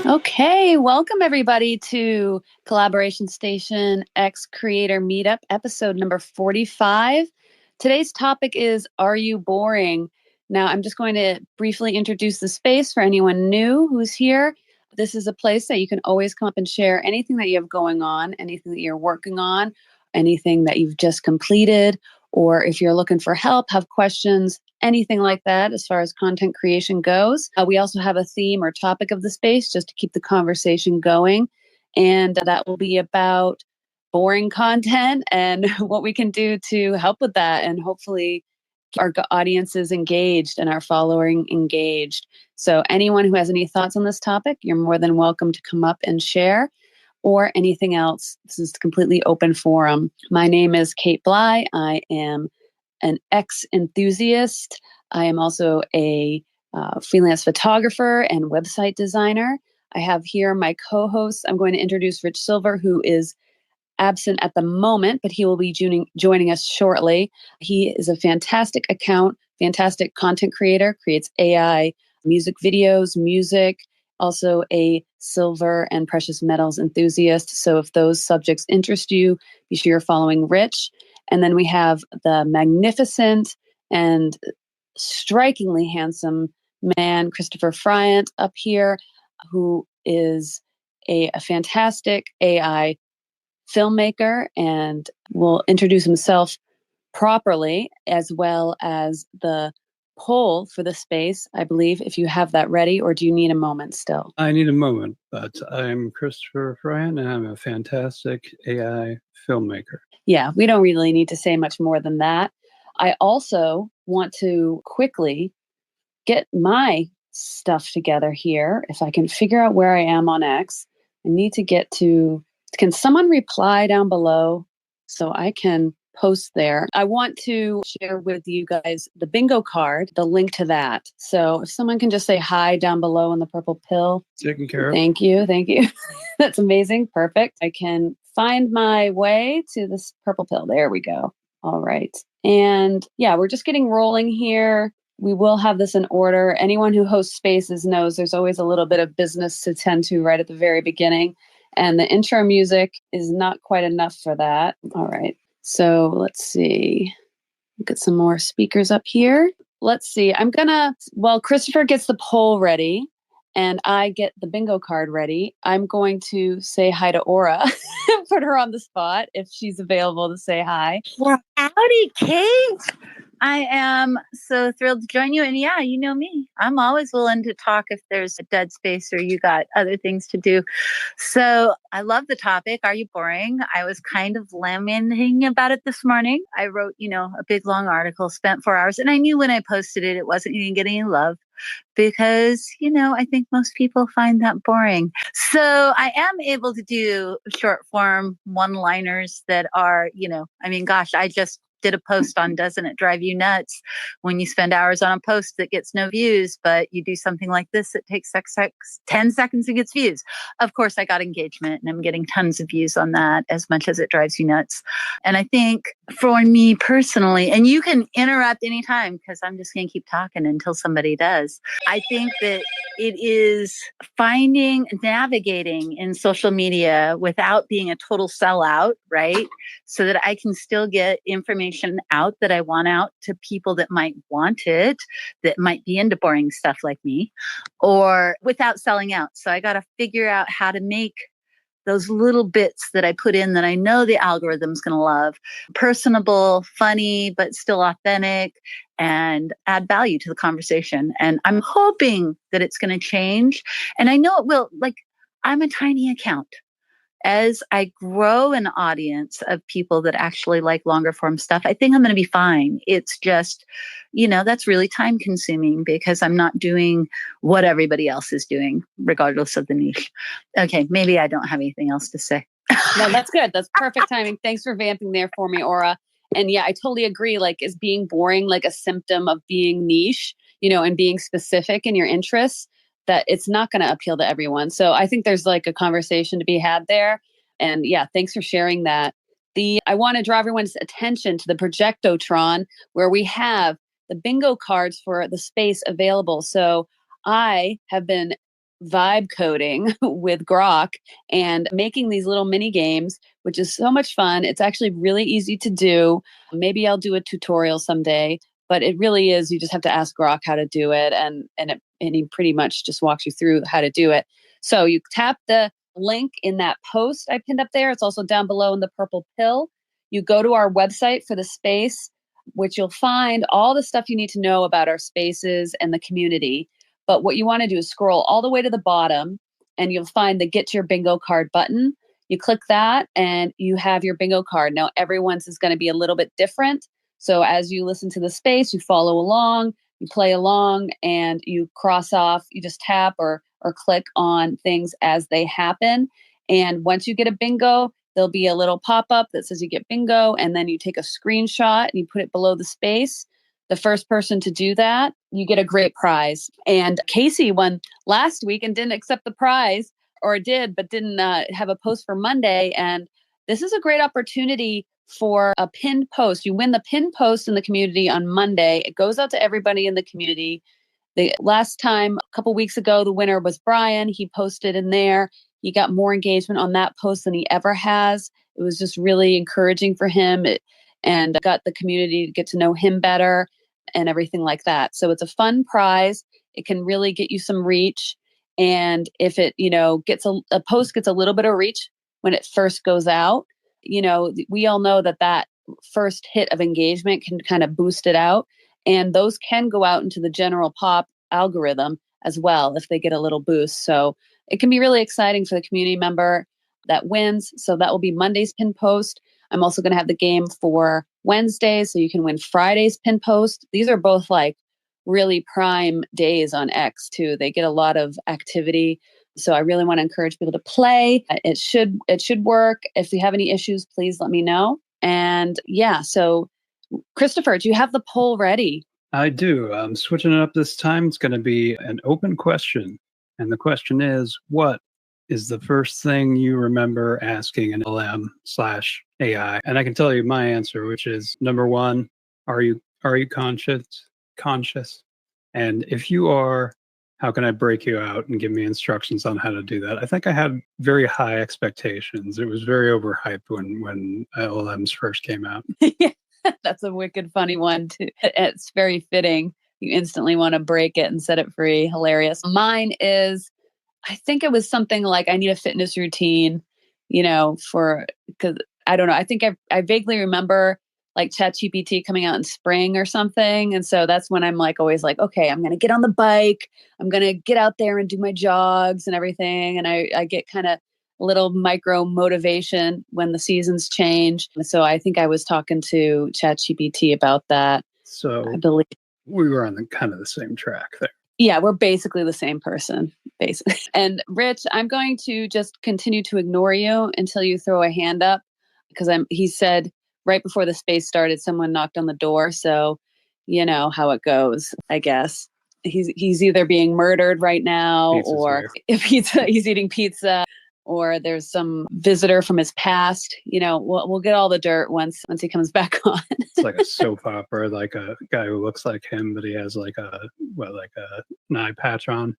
Okay, welcome everybody to Collaboration Station X Creator Meetup, episode number 45. Today's topic is, are you boring? Now, I'm just going to briefly introduce the space for anyone new who's here. This is a place that you can always come up and share anything that you have going on, anything that you're working on, anything that you've just completed, or if you're looking for help, have questions, anything like that as far as content creation goes. We also have a theme or topic of the space just to keep the conversation going. And that will be about boring content and what we can do to help with that. And hopefully our audience is engaged and our following engaged. So anyone who has any thoughts on this topic, you're more than welcome to come up and share, or anything else. This is a completely open forum. My name is Kate Bly. I am an X enthusiast. I am also a freelance photographer and website designer. I have here my co-host. I'm going to introduce Rich Silver, who is absent at the moment, but he will be joining us shortly. He is a fantastic fantastic content creator, creates AI music videos, music, also a silver and precious metals enthusiast. So if those subjects interest you, be sure you're following Rich. And then we have the magnificent and strikingly handsome man, Christopher Friant, up here, who is a fantastic AI filmmaker and will introduce himself properly, as well as the poll for the space, I believe, if you have that ready, or do you need a moment still? I need a moment, but I'm Christopher Friant and I'm a fantastic AI filmmaker. Yeah, we don't really need to say much more than that. I also want to quickly get my stuff together here. If I can figure out where I am on X, I need to get to, can someone reply down below so I can post there? I want to share with you guys the bingo card, the link to that. So if someone can just say hi down below in the purple pill. Taken care of. Thank you. That's amazing. Perfect. I can find my way to this purple pill. There we go. All right. And yeah, we're just getting rolling here. We will have this in order. Anyone who hosts spaces knows there's always a little bit of business to tend to right at the very beginning. And the intro music is not quite enough for that. All right. So let's see. Get some more speakers up here. Let's see. While Christopher gets the poll ready and I get the bingo card ready, I'm going to say hi to Orah, put her on the spot if she's available to say hi. Well, howdy, Kate. I am so thrilled to join you. And yeah, you know me. I'm always willing to talk if there's a dead space or you got other things to do. So I love the topic. Are you boring? I was kind of lamenting about it this morning. I wrote, a big long article, spent 4 hours. And I knew when I posted it, it wasn't even getting any love because, I think most people find that boring. So I am able to do short form one-liners that are, I just did a post on doesn't it drive you nuts when you spend hours on a post that gets no views, but you do something like this, it takes 10 seconds and gets views. Of course, I got engagement and I'm getting tons of views on that as much as it drives you nuts. And I think for me personally, and you can interrupt anytime because I'm just going to keep talking until somebody does. I think that it is navigating in social media without being a total sellout, right? So that I can still get information out that I want out to people that might want it, that might be into boring stuff like me, or without selling out. So I got to figure out how to make those little bits that I put in that I know the algorithm's going to love, personable, funny, but still authentic, and add value to the conversation. And I'm hoping that it's going to change. And I know it will. I'm a tiny account. As I grow an audience of people that actually like longer form stuff, I think I'm going to be fine. It's just, that's really time consuming because I'm not doing what everybody else is doing, regardless of the niche. Okay, maybe I don't have anything else to say. No, that's good. That's perfect timing. Thanks for vamping there for me, Orah. And yeah, I totally agree. Is being boring like a symptom of being niche, and being specific in your interests? That it's not going to appeal to everyone. So I think there's a conversation to be had there. And yeah, thanks for sharing that. I want to draw everyone's attention to the Projectotron, where we have the the bingo cards for the space available. So I have been vibe coding with Grok and making these little mini games, which is so much fun. It's actually really easy to do. Maybe I'll do a tutorial someday, but it really is. You just have to ask Grok how to do it, and he pretty much just walks you through how to do it. So you tap the link in that post I pinned up there. It's also down below in the purple pill. You go to our website for the space, which you'll find all the stuff you need to know about our spaces and the community. But what you want to do is scroll all the way to the bottom and you'll find the Get Your Bingo Card button. You click that and you have your bingo card. Now, everyone's is going to be a little bit different. So as you listen to the space, you follow along, you play along, and you cross off, you just tap or click on things as they happen. And once you get a bingo, there'll be a little pop-up that says you get bingo, and then you take a screenshot and you put it below the space. The first person to do that, you get a great prize. And Kacey won last week and didn't accept the prize, or did, but didn't have a post for Monday. And this is a great opportunity for a pinned post. You win the pinned post in the community on Monday. It goes out to everybody in the community. The last time, a couple weeks ago, the winner was Brian. He posted in there. He got more engagement on that post than he ever has. It was just really encouraging for him and got the community to get to know him better and everything like that. So it's a fun prize. It can really get you some reach. And if it, gets a post gets a little bit of reach when it first goes out, we all know that first hit of engagement can kind of boost it out. And those can go out into the general pop algorithm as well if they get a little boost. So it can be really exciting for the community member that wins. So that will be Monday's pin post. I'm also going to have the game for Wednesday, so you can win Friday's pin post. These are both like really prime days on X too. They get a lot of activity. So I really want to encourage people to play. It should work. If you have any issues, please let me know. And yeah, so Christopher, do you have the poll ready? I do. I'm switching it up this time. It's going to be an open question. And the question is, what is the first thing you remember asking an LM/AI? And I can tell you my answer, which is number one, are you conscious? And if you are, how can I break you out and give me instructions on how to do that? I think I had very high expectations. It was very overhyped when LLMs first came out. Yeah, that's a wicked funny one too. It's very fitting. You instantly want to break it and set it free. Hilarious. Mine is, I think it was something like, I need a fitness routine, because I don't know. I think I vaguely remember like ChatGPT coming out in spring or something. And so that's when I'm like, always like, okay, I'm going to get on the bike. I'm going to get out there and do my jogs and everything. And I get kind of a little micro motivation when the seasons change. So I think I was talking to ChatGPT about that. So I believe we were on kind of the same track there. Yeah, we're basically the same person, basically. And Rich, I'm going to just continue to ignore you until you throw a hand up, because he said right before the space started, someone knocked on the door. So you know how it goes, I guess. He's either being murdered right now, Pizza's or here. if he's eating pizza, or there's some visitor from his past. We'll get all the dirt once he comes back on. It's like a soap opera, like a guy who looks like him, but he has like an eye patch on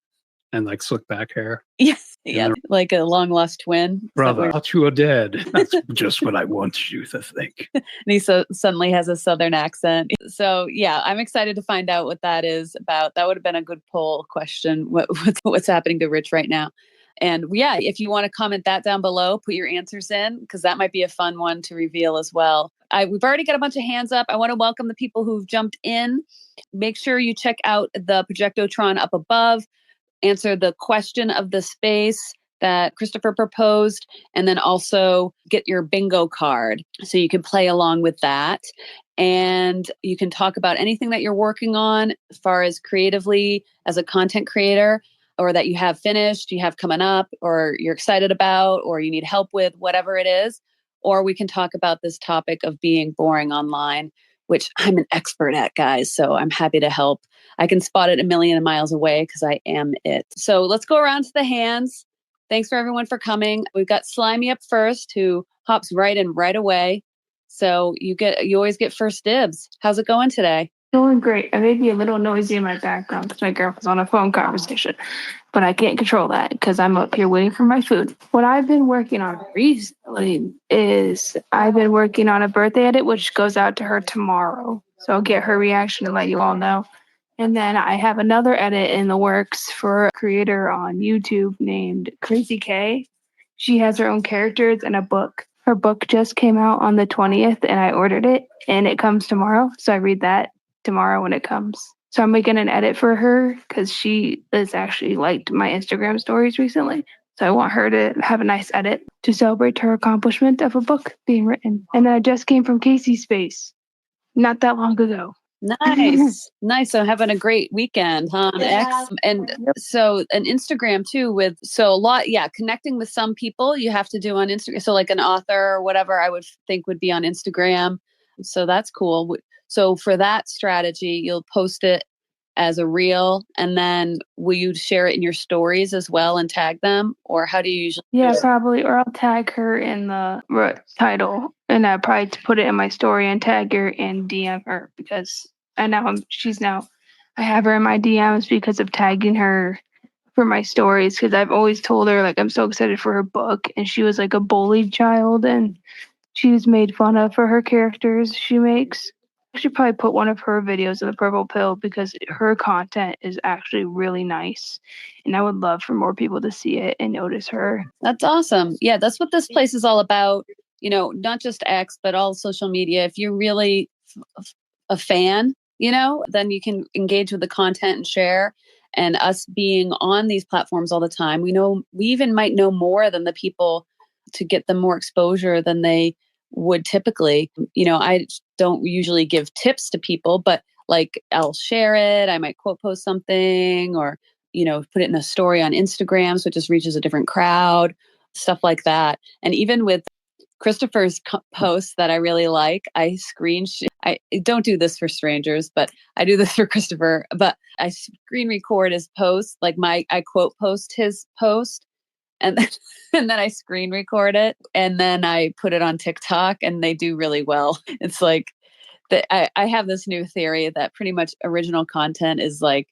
and like slick back hair. Yeah, like a long lost twin. Brother, I thought you were dead. That's just what I want you to think. And he suddenly has a Southern accent. So yeah, I'm excited to find out what that is about. That would have been a good poll question. What's happening to Rich right now? And yeah, if you want to comment that down below, put your answers in, because that might be a fun one to reveal as well. We've already got a bunch of hands up. I want to welcome the people who've jumped in. Make sure you check out the Projectotron up above. Answer the question of the space that Christopher proposed, and then also get your bingo card so you can play along with that. And you can talk about anything that you're working on as far as creatively as a content creator, or that you have finished, you have coming up, or you're excited about, or you need help with, whatever it is. Or we can talk about this topic of being boring online, which I'm an expert at, guys. So I'm happy to help. I can spot it a million miles away because I am it. So let's go around to the hands. Thanks for everyone for coming. We've got Slimy up first, who hops right in right away. So you always get first dibs. How's it going today? Doing great. I may be a little noisy in my background because my girlfriend's on a phone conversation, but I can't control that because I'm up here waiting for my food. What I've been working on recently is I've been working on a birthday edit, which goes out to her tomorrow. So I'll get her reaction and let you all know. And then I have another edit in the works for a creator on YouTube named Crazy K. She has her own characters and a book. Her book just came out on the 20th and I ordered it and it comes tomorrow. So I read that tomorrow when it comes. So I'm making an edit for her because she has actually liked my Instagram stories recently. So I want her to have a nice edit to celebrate her accomplishment of a book being written. And I just came from Kacey's space not that long ago. Nice. Nice. So having a great weekend, huh? On X. And so an Instagram too so a lot, connecting with some people you have to do on Instagram. So like an author or whatever I would think would be on Instagram. So that's cool. So for that strategy, you'll post it as a reel and then will you share it in your stories as well and tag them? Or how do you usually do it? Probably. Or I'll tag her in the title and I'll probably put it in my story and tag her and DM her because I have her in my DMs because of tagging her for my stories because I've always told her like I'm so excited for her book and she was like a bullied child and she was made fun of for her characters she makes. I should probably put one of her videos in the Purple Pill because her content is actually really nice. And I would love for more people to see it and notice her. That's awesome. Yeah, that's what this place is all about. You know, not just X, but all social media. If you're really a fan, then you can engage with the content and share. And us being on these platforms all the time, we even might know more than the people to get them more exposure than they would typically. I don't usually give tips to people, but like I'll share it. I might quote post something or, put it in a story on Instagram so it just reaches a different crowd, stuff like that. And even with Christopher's posts that I really like, I don't do this for strangers, but I do this for Christopher, but I screen record his post, like I quote post his post and then, and then I screen record it and then I put it on TikTok and they do really well. It's like I have this new theory that pretty much original content is like,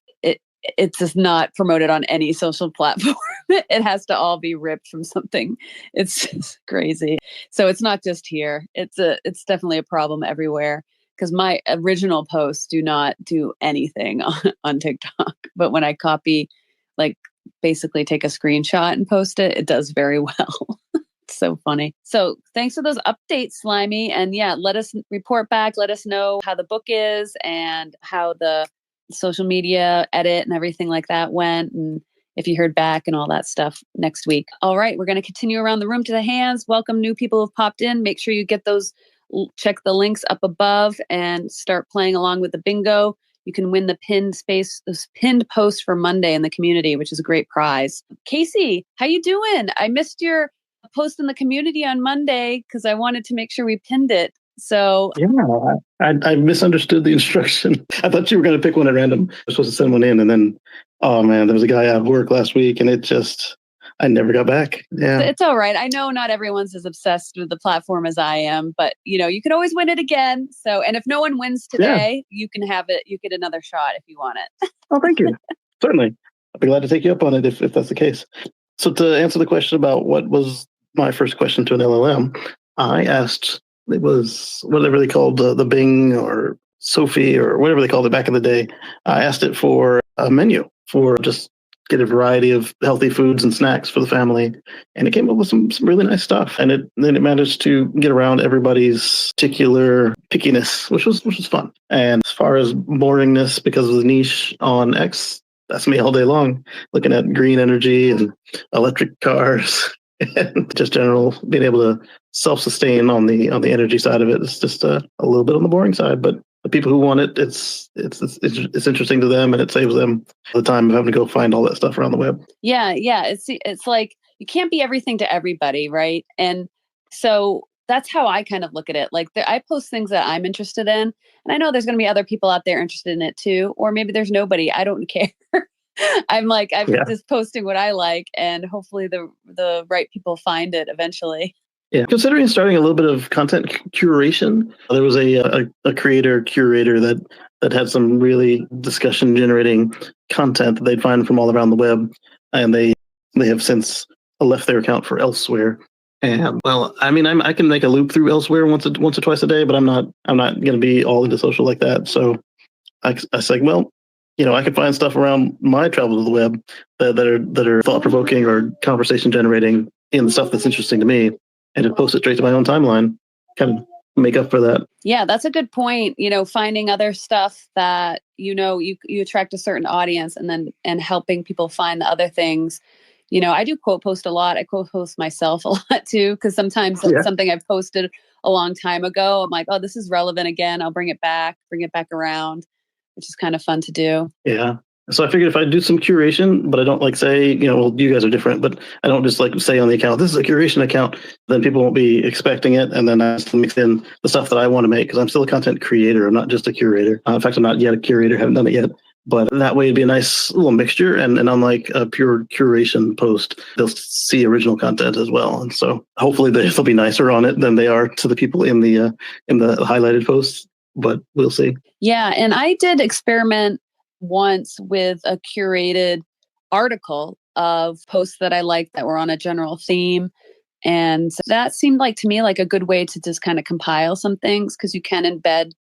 it's just not promoted on any social platform. It has to all be ripped from something. It's just crazy. So it's not just here. It's definitely a problem everywhere because my original posts do not do anything on TikTok. But when I copy, like basically take a screenshot and post it, it does very well. It's so funny. So thanks for those updates, Slimy. And let us report back. Let us know how the book is and how the social media edit and everything like that went. And if you heard back and all that stuff next week. All right, we're going to continue around the room to the hands. Welcome new people who've popped in. Make sure you get those, check the links up above and start playing along with the bingo. You can win the pinned post for Monday in the community, which is a great prize. Kacey, how you doing? I missed your post in the community on Monday because I wanted to make sure we pinned it. So I misunderstood the instruction. I thought you were going to pick one at random. I was supposed to send one in, and then, oh man, there was a guy at work last week, and I never got back. Yeah, it's all right. I know not everyone's as obsessed with the platform as I am, but you can always win it again. So, and if no one wins today, you can have it. You get another shot if you want it. Oh, thank you. Certainly, I'd be glad to take you up on it if that's the case. So, to answer the question about what was my first question to an LLM, I asked. It was whatever they called the Bing or Sophie or whatever they called it back in the day. I asked it for a menu for just get a variety of healthy foods and snacks for the family, and it came up with some really nice stuff. And it managed to get around everybody's particular pickiness, which was fun. And as far as boringness, because of the niche on X, that's me all day long, looking at green energy and electric cars. And just general being able to self-sustain on the energy side of it is just a little bit on the boring side, but the people who want it, it's interesting to them and it saves them the time of having to go find all that stuff around the web. Yeah. It's like you can't be everything to everybody, right? And so that's how I kind of look at it. Like I post things that I'm interested in, and I know there's going to be other people out there interested in it too, or maybe there's nobody. I don't care. I'm just posting what I like, and hopefully the right people find it eventually. Yeah, considering starting a little bit of content curation, there was a creator curator that that had some really discussion generating content that they'd find from all around the web, and they have since left their account for elsewhere. And well, I mean, I can make a loop through elsewhere once or twice a day, but I'm not going to be all into social like that. So I say, well, I can find stuff around my travels of the web that are thought provoking or conversation generating in the stuff that's interesting to me, and just post it straight to my own timeline. Kind of make up for that. Yeah, that's a good point. Finding other stuff that you attract a certain audience, and helping people find the other things. I do quote post a lot. I quote post myself a lot too, because sometimes it's something I've posted a long time ago. I'm like, oh, this is relevant again. I'll bring it back around, which is kind of fun to do. Yeah. So I figured if I do some curation, but I don't say, well, you guys are different, but I don't just say on the account, this is a curation account, then people won't be expecting it. And then I just mix in the stuff that I want to make, because I'm still a content creator. I'm not just a curator. In fact, I'm not yet a curator, haven't done it yet. But that way it'd be a nice little mixture. And unlike a pure curation post, they'll see original content as well. And so hopefully they'll be nicer on it than they are to the people in the highlighted posts. But we'll see. Yeah. And I did experiment once with a curated article of posts that I liked that were on a general theme. And that seemed to me like a good way to just kind of compile some things, because you can embed,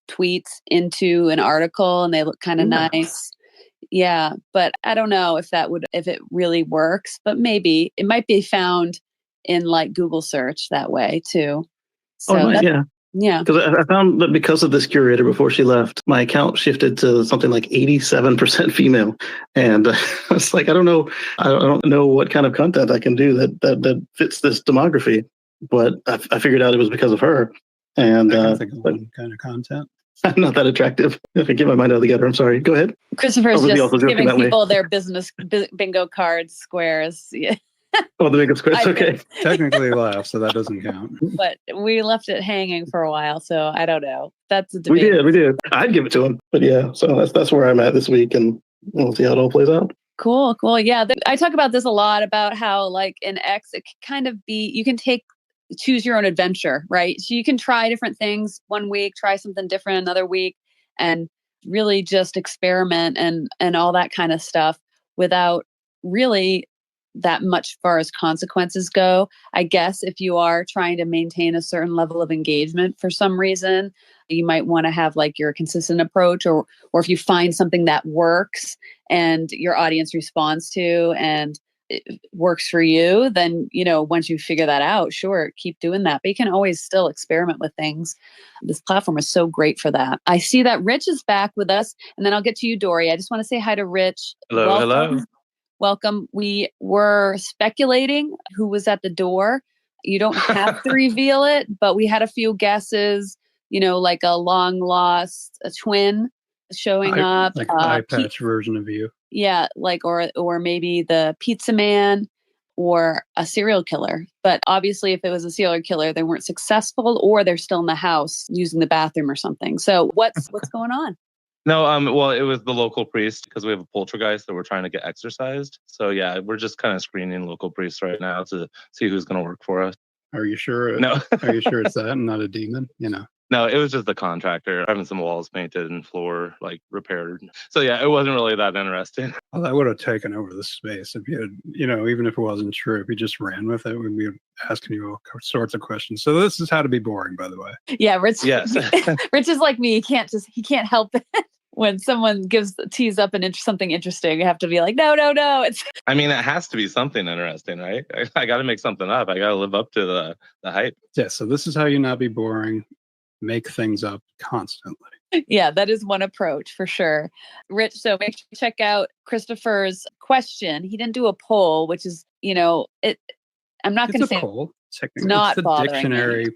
tweets into an article and they look kind of nice. Yeah. But I don't know if it really works, but maybe it might be found in Google search that way too. So yeah. Because I found that because of this curator before she left, my account shifted to something like 87% female. And I was like, I don't know what kind of content I can do that fits this demography. But I figured out it was because of her. And I can think of one kind of content. I'm not that attractive. If I get my mind out together, I'm sorry. Go ahead. Christopher's just giving people their business bingo cards, squares. Yeah. Oh, the bingo squares. Okay. Technically left, so that doesn't count. But we left it hanging for a while, so I don't know. That's a debate. We did. I'd give it to him. But yeah, so that's where I'm at this week, and we'll see how it all plays out. Cool. Yeah, I talk about this a lot, about how in X, it can kind of be, you can choose your own adventure, right? So you can try different things one week, try something different another week, and really just experiment and all that kind of stuff without really that much far as consequences go. I guess if you are trying to maintain a certain level of engagement for some reason, you might want to have your consistent approach, or if you find something that works and your audience responds to and it works for you, then, once you figure that out, sure, keep doing that. But you can always still experiment with things. This platform is so great for that. I see that Rich is back with us, and then I'll get to you, Dori. I just want to say hi to Rich. Hello. Welcome. We were speculating who was at the door. You don't have to reveal it, but we had a few guesses, a long lost twin showing up. Eye patch version of you. Yeah, or maybe the pizza man or a serial killer. But obviously, if it was a serial killer, they weren't successful, or they're still in the house using the bathroom or something. So what's going on? No, well, it was the local priest, because we have a poltergeist that we're trying to get exorcised. So yeah, we're just kind of screening local priests right now to see who's going to work for us. Are you sure? No. Are you sure it's that and not a demon? No, it was just the contractor having some walls painted and floor repaired. So yeah, it wasn't really that interesting. Well, that would have taken over the space if you had, even if it wasn't true, if you just ran with it, we'd be asking you all sorts of questions. So this is how to be boring, by the way. Yeah, Rich. Yes. Rich is like me. He can't help it. When someone tees up something interesting, you have to be like, no. I mean, it has to be something interesting, right? I got to make something up. I got to live up to the hype. Yeah. So this is how you not be boring. Make things up constantly. Yeah, that is one approach for sure. Rich, so make sure you check out Christopher's question. He didn't do a poll, which is, I'm not going to say poll. It's not the dictionary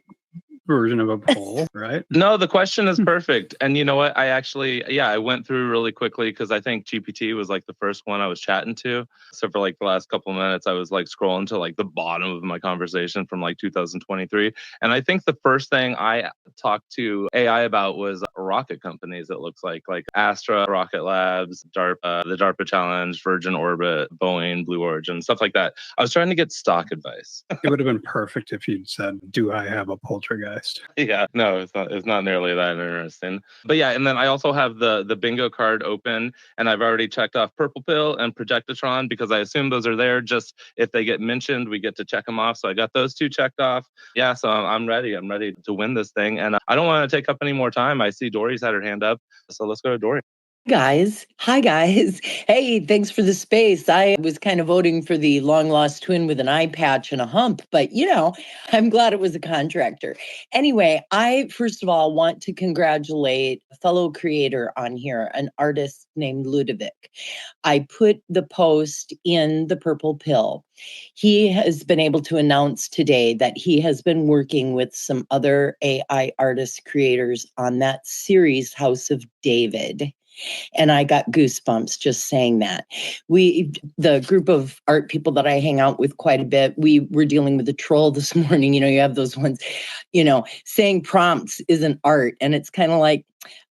version of a poll, right? No, the question is perfect. And you know what? I went through really quickly, because I think GPT was the first one I was chatting to. So for the last couple of minutes, I was scrolling to the bottom of my conversation from 2023. And I think the first thing I talked to AI about was rocket companies, it looks like Astra, Rocket Labs, DARPA, the DARPA Challenge, Virgin Orbit, Boeing, Blue Origin, stuff like that. I was trying to get stock advice. It would have been perfect if you'd said, do I have a poltergeist? zeitgeist. Yeah, no, it's not nearly that interesting. But yeah, and then I also have the bingo card open, and I've already checked off Purple Pill and Projectatron because I assume those are there. Just if they get mentioned, we get to check them off. So I got those two checked off. Yeah, so I'm ready. I'm ready to win this thing, and I don't want to take up any more time. I see Dori's had her hand up, so let's go to Dori. Guys. Hi, guys. Hey, thanks for the space. I was kind of voting for the long lost twin with an eye patch and a hump, but I'm glad it was a contractor. Anyway, I first of all want to congratulate a fellow creator on here, an artist named Ludovic. I put the post in the Purple Pill. He has been able to announce today that he has been working with some other AI artist creators on that series, House of David. And I got goosebumps just saying that. The group of art people that I hang out with quite a bit, we were dealing with a troll this morning. You have those ones, saying prompts isn't art. And it's kind of like,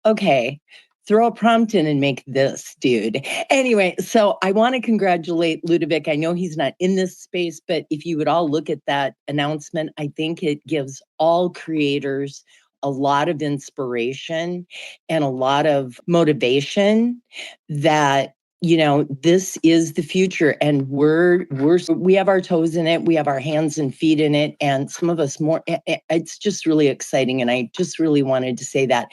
okay, throw a prompt in and make this, dude. Anyway, so I want to congratulate Ludovic. I know he's not in this space, but if you would all look at that announcement, I think it gives all creators a lot of inspiration and a lot of motivation that this is the future, and we have our toes in it, we have our hands and feet in it, and some of us more. It's just really exciting, and I just really wanted to say that.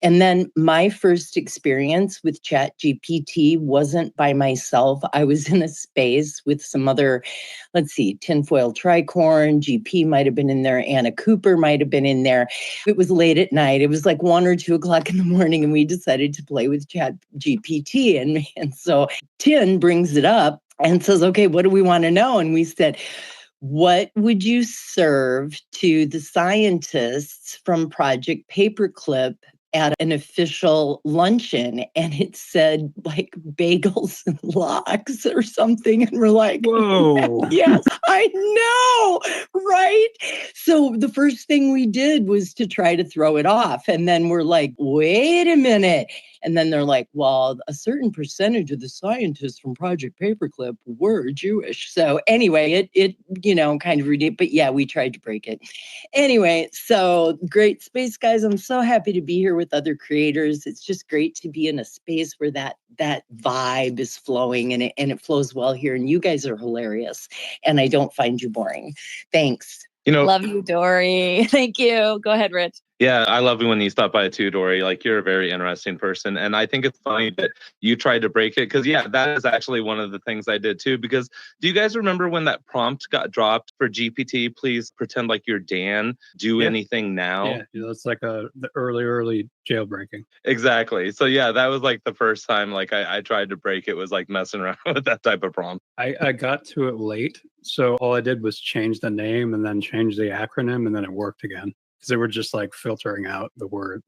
And then my first experience with ChatGPT wasn't by myself. I was in a space with some other, Tinfoil Tricorn, GP might have been in there, Anna Cooper might have been in there. It was late at night. It was like 1 or 2 o'clock in the morning, and we decided to play with ChatGPT. And so Tin brings it up and says, okay, what do we want to know? And we said, what would you serve to the scientists from Project Paperclip at an official luncheon? And it said like bagels and lox or something. And we're like, whoa. Yes, I know, right? So the first thing we did was to try to throw it off. And then we're like, wait a minute. And then they're like, well, a certain percentage of the scientists from Project Paperclip were Jewish. So anyway, it kind of redeemed, but yeah, we tried to break it. Anyway, so great space, guys. I'm so happy to be here with other creators. It's just great to be in a space where that vibe is flowing and it flows well here. And you guys are hilarious. And I don't find you boring. Thanks. Love you, Dori. Thank you. Go ahead, Rich. Yeah, I love you when you stop by too, Dori. Like, you're a very interesting person. And I think it's funny that you tried to break it because, yeah, that is actually one of the things I did too. Because do you guys remember when that prompt got dropped for GPT? Please pretend like you're Dan. Do anything now. Yeah, that's like the early jailbreaking. Exactly. So, yeah, that was like the first time like I tried to break it, was like messing around with that type of prompt. I got to it late. So all I did was change the name and then change the acronym, and then it worked again. Because they were just like filtering out the word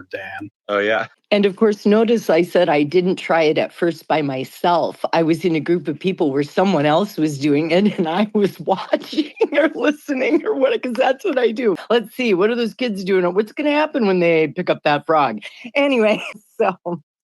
Dan. Oh, yeah. And of course, notice I said I didn't try it at first by myself. I was in a group of people where someone else was doing it and I was watching or listening or what, because that's what I do. Let's see, what are those kids doing? What's going to happen when they pick up that frog? Anyway, so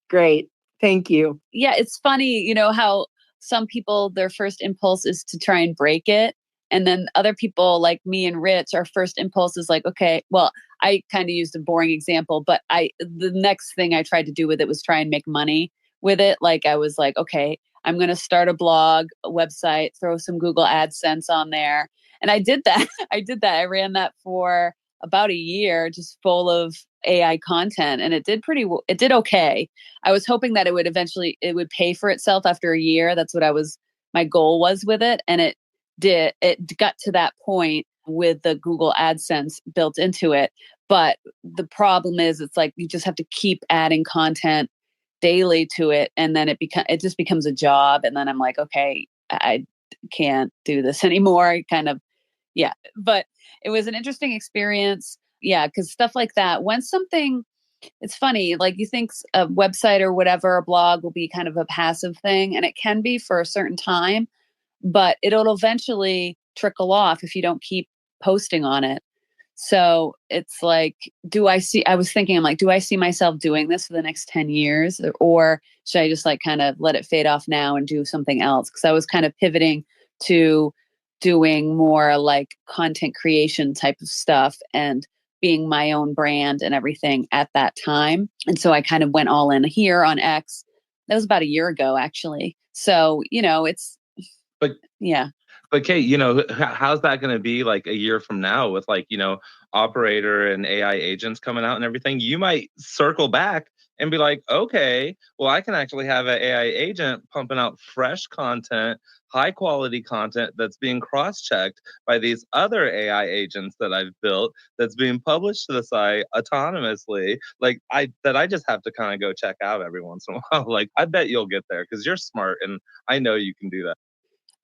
great. Thank you. Yeah, it's funny, how some people, their first impulse is to try and break it. And then other people like me and Rich, our first impulse is like, okay, well, I kind of used a boring example, but the next thing I tried to do with it was try and make money with it. Like I was like, okay, I'm going to start a blog, a website, throw some Google AdSense on there. And I did that. I ran that for about a year, just full of AI content. And it did okay. I was hoping that it would pay for itself after a year. That's what my goal was with it. And it got to that point with the Google AdSense built into it. But the problem is it's like you just have to keep adding content daily to it. And then it just becomes a job. And then I'm like, okay, I can't do this anymore. Yeah. But it was an interesting experience. Yeah. Because stuff like that, it's funny, like you think a website or whatever, a blog will be kind of a passive thing, and it can be for a certain time. But it'll eventually trickle off if you don't keep posting on it. So it's like, I was thinking, I'm like, do I see myself doing this for the next 10 years? Or should I just like kind of let it fade off now and do something else? Because I was kind of pivoting to doing more like content creation type of stuff and being my own brand and everything at that time. And so I kind of went all in here on X. That was about a year ago, actually. So, But yeah. But Kate, how's that going to be like a year from now with like, operator and AI agents coming out and everything? You might circle back and be like, okay, well, I can actually have an AI agent pumping out fresh content, high quality content that's being cross-checked by these other AI agents that I've built that's being published to the site autonomously. Like I just have to kind of go check out every once in a while. Like I bet you'll get there because you're smart and I know you can do that.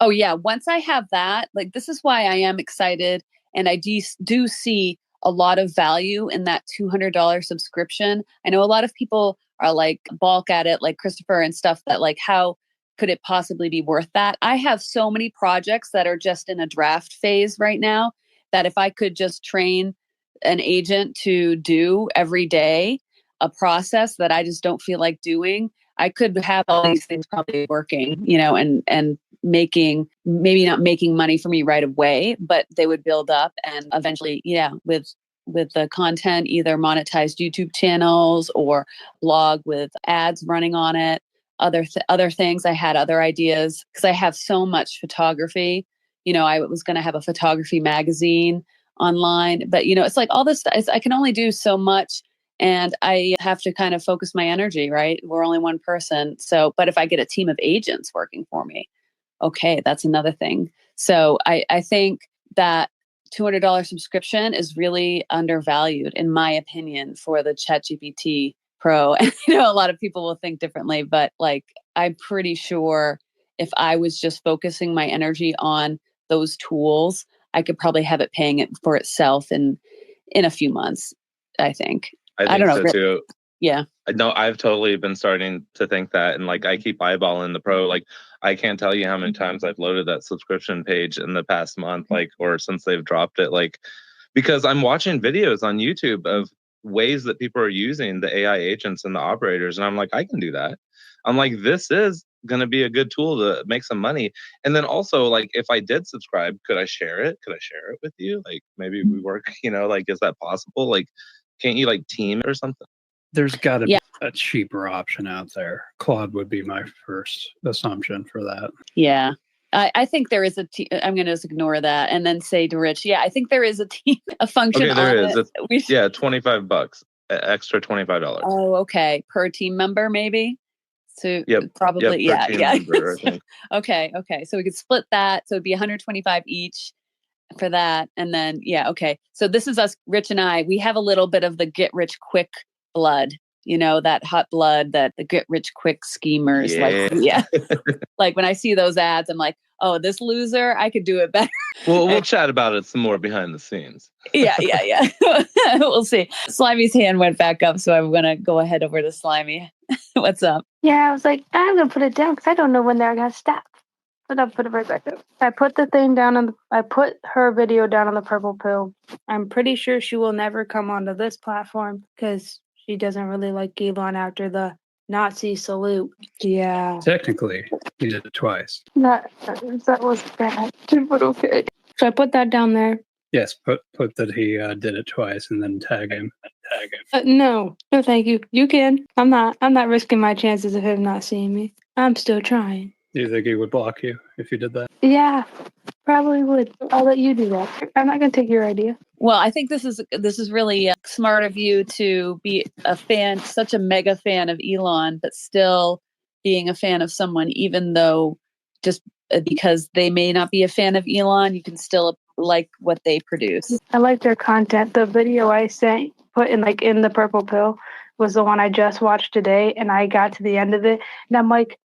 Oh yeah, once I have that, like this is why I am excited, and I do see a lot of value in that $200 subscription. I know a lot of people are like balk at it, like Christopher and stuff, that like how could it possibly be worth that? I have so many projects that are just in a draft phase right now that if I could just train an agent to do every day a process that I just don't feel like doing, I could have all these things probably working, and maybe not making money for me right away, but they would build up and eventually, with the content, either monetized YouTube channels or blog with ads running on it. Other things, I had other ideas because I have so much photography. I was going to have a photography magazine online, but it's like all this, I can only do so much. And I have to kind of focus my energy, right? We're only one person. So, but if I get a team of agents working for me, okay, that's another thing. So I think that $200 subscription is really undervalued, in my opinion, for the ChatGPT Pro. And a lot of people will think differently, but like I'm pretty sure if I was just focusing my energy on those tools, I could probably have it paying it for itself in a few months, I think. I don't know. so too. Yeah. No, I've totally been starting to think that. And like, I keep eyeballing the Pro. Like, I can't tell you how many times I've loaded that subscription page in the past month, like, or since they've dropped it, like, because I'm watching videos on YouTube of ways that people are using the AI agents and the operators. And I'm like, I can do that. I'm like, this is going to be a good tool to make some money. And then also, like, if I did subscribe, could I share it? Could I share it with you? Like, maybe we work, like, is that possible? Like, can't you like team or something? There's got to be a cheaper option out there. Claude would be my first assumption for that. Yeah. I think there is I'm going to just ignore that and then say to Rich, I think there is a function. Okay, there on is. It. $25, extra $25. Oh, okay. Per team member, maybe. So Yep, probably, yeah. Member, I think. Okay. So we could split that. So it'd be 125 each for that. And then, okay. So this is us, Rich and I, we have a little bit of the get rich quick blood, that hot blood, that the get rich quick schemers. Like when I see those ads, I'm like, oh, this loser, I could do it better. Well, we'll chat about it some more behind the scenes. Yeah. We'll see. Slimy's hand went back up, so I'm going to go ahead over to Slimy. What's up? Yeah, I was like, I'm going to put it down because I don't know when they're going to stop. But I'll put it right back up. I put the thing down I put her video down on the purple pill. I'm pretty sure she will never come onto this platform because she doesn't really like Elon after the Nazi salute. Yeah. Technically, he did it twice. That was bad, but okay. So I put that down there. Yes, put that he did it twice and then tag him. No, thank you. You can. I'm not risking my chances of him not seeing me. I'm still trying. Do you think he would block you if you did that? Yeah, probably would. I'll let you do that. I'm not going to take your idea. Well, I think this is really smart of you to be a fan, such a mega fan of Elon, but still being a fan of someone, even though just because they may not be a fan of Elon, you can still like what they produce. I like their content. The video I put in the purple pill was the one I just watched today, and I got to the end of it, and I'm like,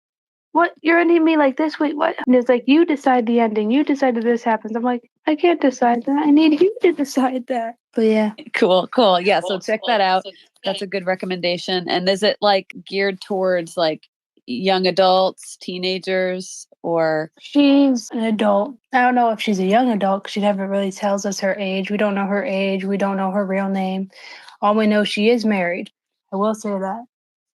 what? You're ending me like this? Wait, what? And it's like, you decide the ending. You decide that this happens. I'm like, I can't decide that. I need you to decide that. But yeah. Cool. Yeah. So check that out. That's a good recommendation. And is it like geared towards like young adults, teenagers, or? She's an adult. I don't know if she's a young adult because she never really tells us her age. We don't know her age. We don't know her real name. All we know, she is married. I will say that.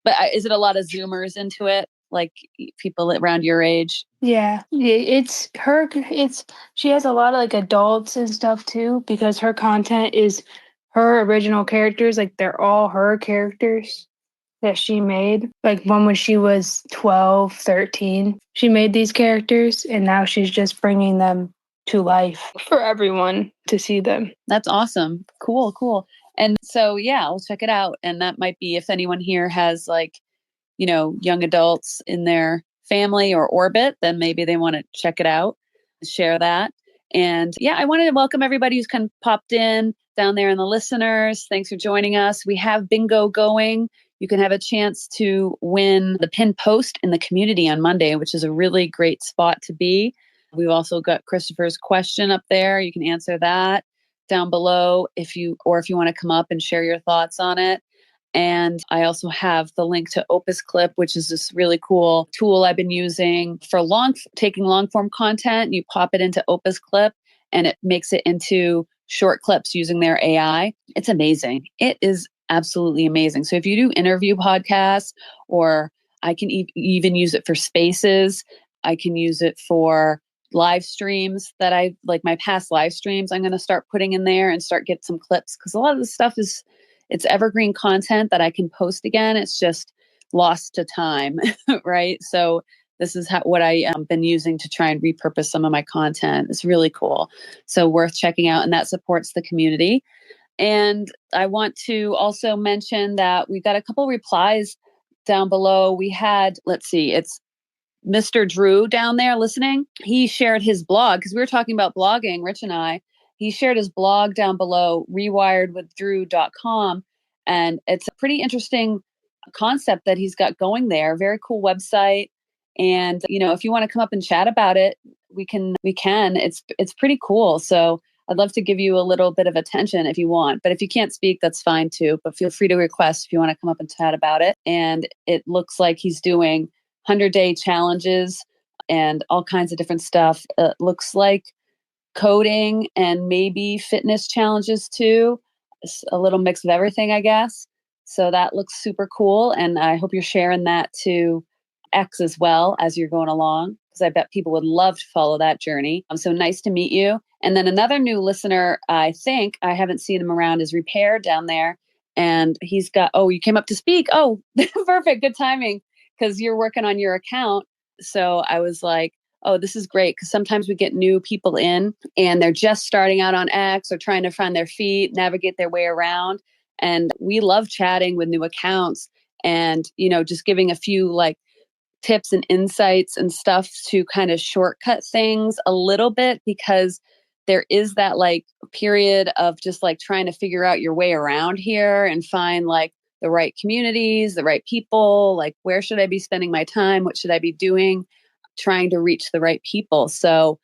But is it a lot of Zoomers into it? Like people around your age? Yeah, it's her. She has a lot of like adults and stuff too because her content is her original characters, like they're all her characters that she made. Like one when she was 12, 13, she made these characters, and now she's just bringing them to life for everyone to see them. That's awesome. Cool. And so, yeah, I'll check it out. And that might be if anyone here has like, young adults in their family or orbit, then maybe they want to check it out, share that. And yeah, I wanted to welcome everybody who's kind of popped in down there and the listeners. Thanks for joining us. We have bingo going. You can have a chance to win the pinned post in the community on Monday, which is a really great spot to be. We've also got Christopher's question up there. You can answer that down below if you want to come up and share your thoughts on it. And I also have the link to Opus Clip, which is this really cool tool I've been using for taking long form content. You pop it into Opus Clip and it makes it into short clips using their AI. It's amazing. It is absolutely amazing. So if you do interview podcasts, or I can even use it for spaces, I can use it for live streams that I like, my past live streams, I'm going to start putting in there and start get some clips, because a lot of the stuff it's evergreen content that I can post again. It's just lost to time, right? So this is what I have been using to try and repurpose some of my content. It's really cool. So worth checking out, and that supports the community. And I want to also mention that we got a couple replies down below. We had, let's see, it's Mr. Drew down there listening. He shared his blog because we were talking about blogging, Rich and I. He shared his blog down below, rewiredwithdrew.com. And it's a pretty interesting concept that he's got going there. Very cool website. And, if you want to come up and chat about it, we can. It's pretty cool. So I'd love to give you a little bit of attention if you want. But if you can't speak, that's fine too. But feel free to request if you want to come up and chat about it. And it looks like he's doing 100-day challenges and all kinds of different stuff. It looks like coding and maybe fitness challenges too. A little mix of everything, I guess. So that looks super cool. And I hope you're sharing that to X as well as you're going along, because I bet people would love to follow that journey. So nice to meet you. And then another new listener, I think, I haven't seen him around, is Repair down there. And he's got, you came up to speak. Oh, perfect. Good timing, because you're working on your account. So I was like, oh, this is great, because sometimes we get new people in and they're just starting out on X or trying to find their feet, navigate their way around. And we love chatting with new accounts and, just giving a few like tips and insights and stuff to kind of shortcut things a little bit, because there is that like period of just like trying to figure out your way around here and find like the right communities, the right people, like where should I be spending my time? What should I be doing? Trying to reach the right people. So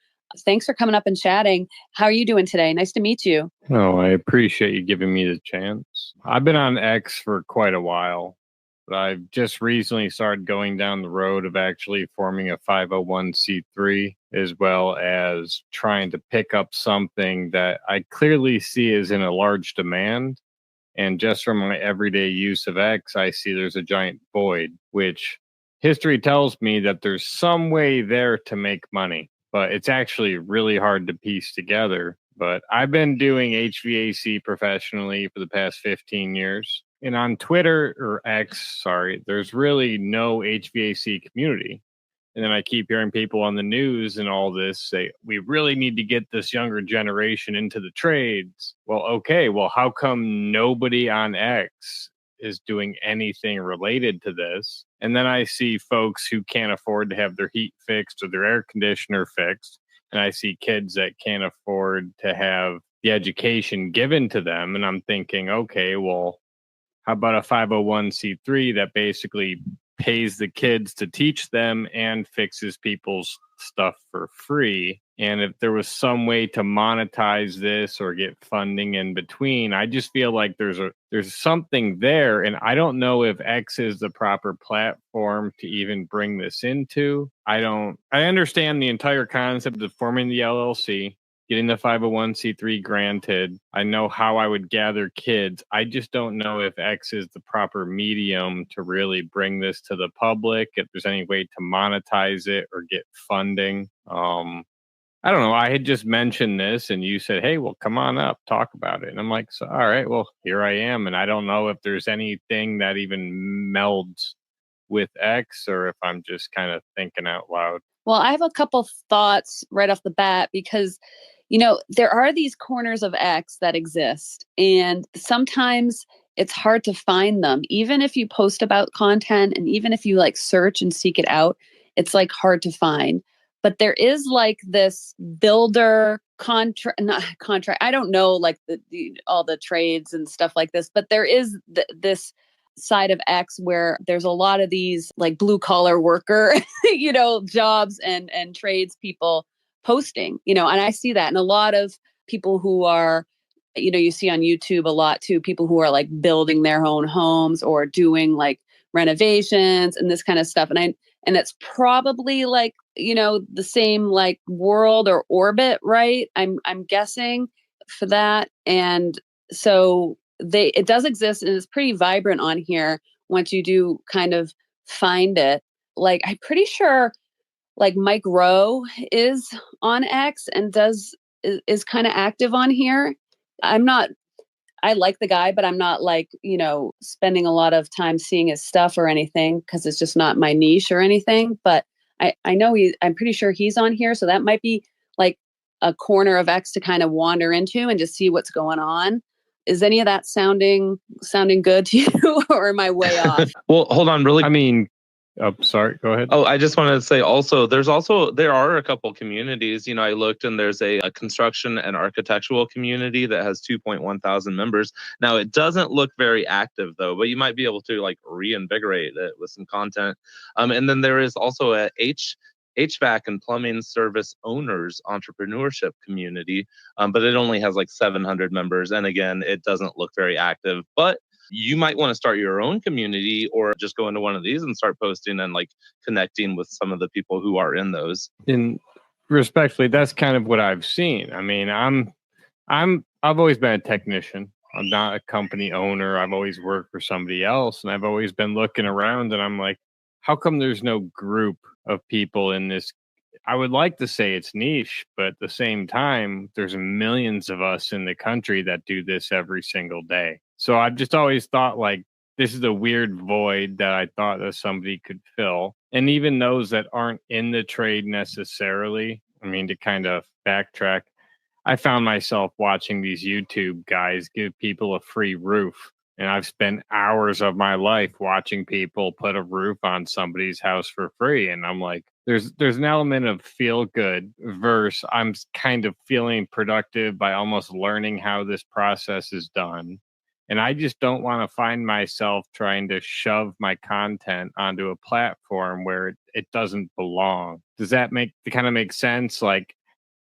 thanks for coming up and chatting. How are you doing today? Nice to meet you. Oh, I appreciate you giving me the chance. I've been on X for quite a while, but I've just recently started going down the road of actually forming a 501c3, as well as trying to pick up something that I clearly see is in a large demand. And just from my everyday use of X, I see there's a giant void, which history tells me that there's some way there to make money, but it's actually really hard to piece together. But I've been doing HVAC professionally for the past 15 years. And on Twitter, or X, sorry, there's really no HVAC community. And then I keep hearing people on the news and all this say, we really need to get this younger generation into the trades. Well, okay, how come nobody on X is doing anything related to this? And then I see folks who can't afford to have their heat fixed or their air conditioner fixed. And I see kids that can't afford to have the education given to them. And I'm thinking, okay, how about a 501c3 that basically pays the kids to teach them and fixes people's stuff for free? And if there was some way to monetize this or get funding in between, I just feel like there's something there. And I don't know if X is the proper platform to even bring this into. I understand the entire concept of forming the LLC, getting the 501c3 granted. I know how I would gather kids. I just don't know if X is the proper medium to really bring this to the public, if there's any way to monetize it or get funding. I don't know. I had just mentioned this and you said, hey, well, come on up, talk about it. And I'm like, so, all right, well, here I am. And I don't know if there's anything that even melds with X or if I'm just kind of thinking out loud. Well, I have a couple thoughts right off the bat because, there are these corners of X that exist. And sometimes it's hard to find them. Even if you post about content and even if you like search and seek it out, it's like hard to find. But there is like this builder not contract. I don't know like all the trades and stuff like this, but there is this side of X where there's a lot of these like blue collar worker, jobs and trades people posting, and I see that. And a lot of people who are, you see on YouTube a lot too, people who are like building their own homes or doing like renovations and this kind of stuff. And it's probably like, the same like world or orbit, right? I'm guessing for that. And so it does exist and it's pretty vibrant on here once you do kind of find it. Like I'm pretty sure like Mike Rowe is on X and is kind of active on here. I like the guy, but I'm not like, spending a lot of time seeing his stuff or anything because it's just not my niche or anything. But I know I'm pretty sure he's on here. So that might be like a corner of X to kind of wander into and just see what's going on. Is any of that sounding good to you or am I way off? Well, hold on, really. I mean, sorry, go ahead. Oh, I just wanted to say there are a couple communities. I looked and there's a construction and architectural community that has 2.1 thousand members. Now, it doesn't look very active though, but you might be able to like reinvigorate it with some content. And then there is also a HVAC and plumbing service owners entrepreneurship community, but it only has like 700 members. And again, it doesn't look very active, but you might want to start your own community or just go into one of these and start posting and like connecting with some of the people who are in those. And respectfully, that's kind of what I've seen. I mean, I've always been a technician. I'm not a company owner. I've always worked for somebody else. And I've always been looking around and I'm like, how come there's no group of people in this? I would like to say it's niche, but at the same time, there's millions of us in the country that do this every single day. So I've just always thought like this is a weird void that I thought that somebody could fill. And even those that aren't in the trade necessarily, I mean, to kind of backtrack, I found myself watching these YouTube guys give people a free roof. And I've spent hours of my life watching people put a roof on somebody's house for free. And I'm like, there's an element of feel good versus I'm kind of feeling productive by almost learning how this process is done. And I just don't want to find myself trying to shove my content onto a platform where it doesn't belong. Does that kind of make sense? Like,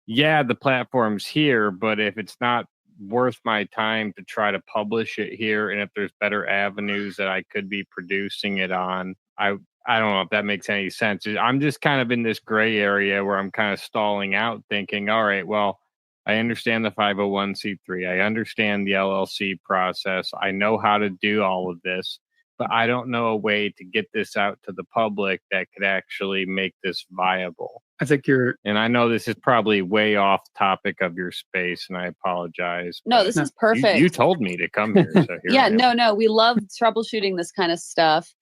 yeah, the platform's here, but if it's not worth my time to try to publish it here, and if there's better avenues that I could be producing it on, I don't know if that makes any sense. I'm just kind of in this gray area where I'm kind of stalling out thinking, all right, well, I understand the 501c3. I understand the LLC process. I know how to do all of this, but I don't know a way to get this out to the public that could actually make this viable. I think and I know this is probably way off topic of your space, and I apologize. No, this is perfect. You told me to come here. So here yeah, no, we love troubleshooting this kind of stuff.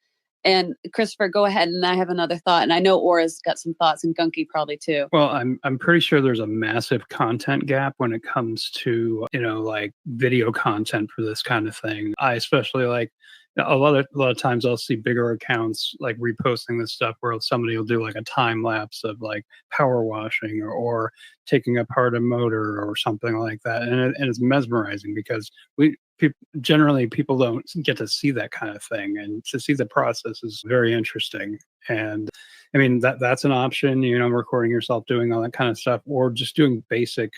And Christopher, go ahead. And I have another thought. And I know Orah's got some thoughts and Gunky probably too. Well, I'm pretty sure there's a massive content gap when it comes to, like video content for this kind of thing. I especially like a lot of times I'll see bigger accounts like reposting this stuff where somebody will do like a time lapse of like power washing or taking apart a motor or something like that. And it's mesmerizing because generally people don't get to see that kind of thing, and to see the process is very interesting. And I mean that's an option, recording yourself doing all that kind of stuff, or just doing basic,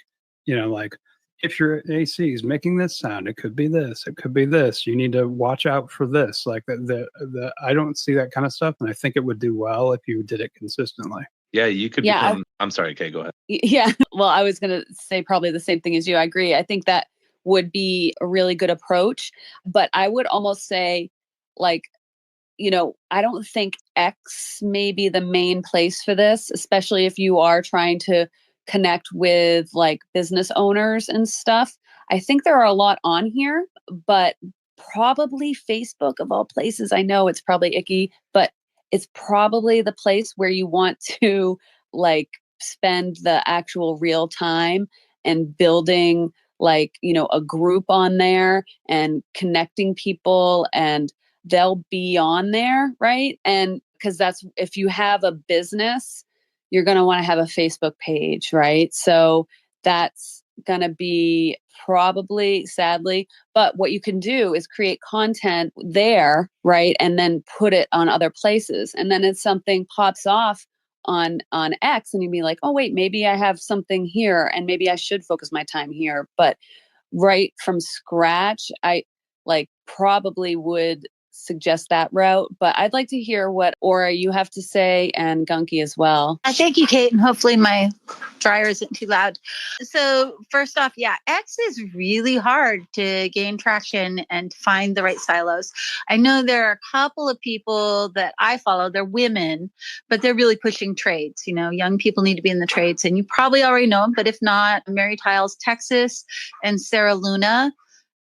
like if your AC is making this sound, it could be this, it could be this. You need to watch out for this. Like I don't see that kind of stuff, and I think it would do well if you did it consistently. Yeah, you could become. I'm sorry, Kay, go ahead. Yeah, well, I was going to say probably the same thing as you. I agree. I think that would be a really good approach. But I would almost say, like, I don't think X may be the main place for this, especially if you are trying to connect with like business owners and stuff. I think there are a lot on here, but probably Facebook of all places. I know it's probably icky, but it's probably the place where you want to like spend the actual real time and building like, a group on there and connecting people, and they'll be on there, right? And because that's, if you have a business, you're going to want to have a Facebook page, right? So that's going to be probably, sadly, but what you can do is create content there, right? And then put it on other places. And then if something pops off on X and you'd be like, oh, wait, maybe I have something here and maybe I should focus my time here. But right from scratch, I like probably would suggest that route, but I'd like to hear what Orah you have to say, and Gunky as well. Thank you, Kate, and hopefully my dryer isn't too loud. So first off, yeah, X is really hard to gain traction and to find the right silos. I know there are a couple of people that I follow, they're women, but they're really pushing trades. Young people need to be in the trades, and you probably already know them, but if not, Mary Tiles, Texas, and Sarah Luna.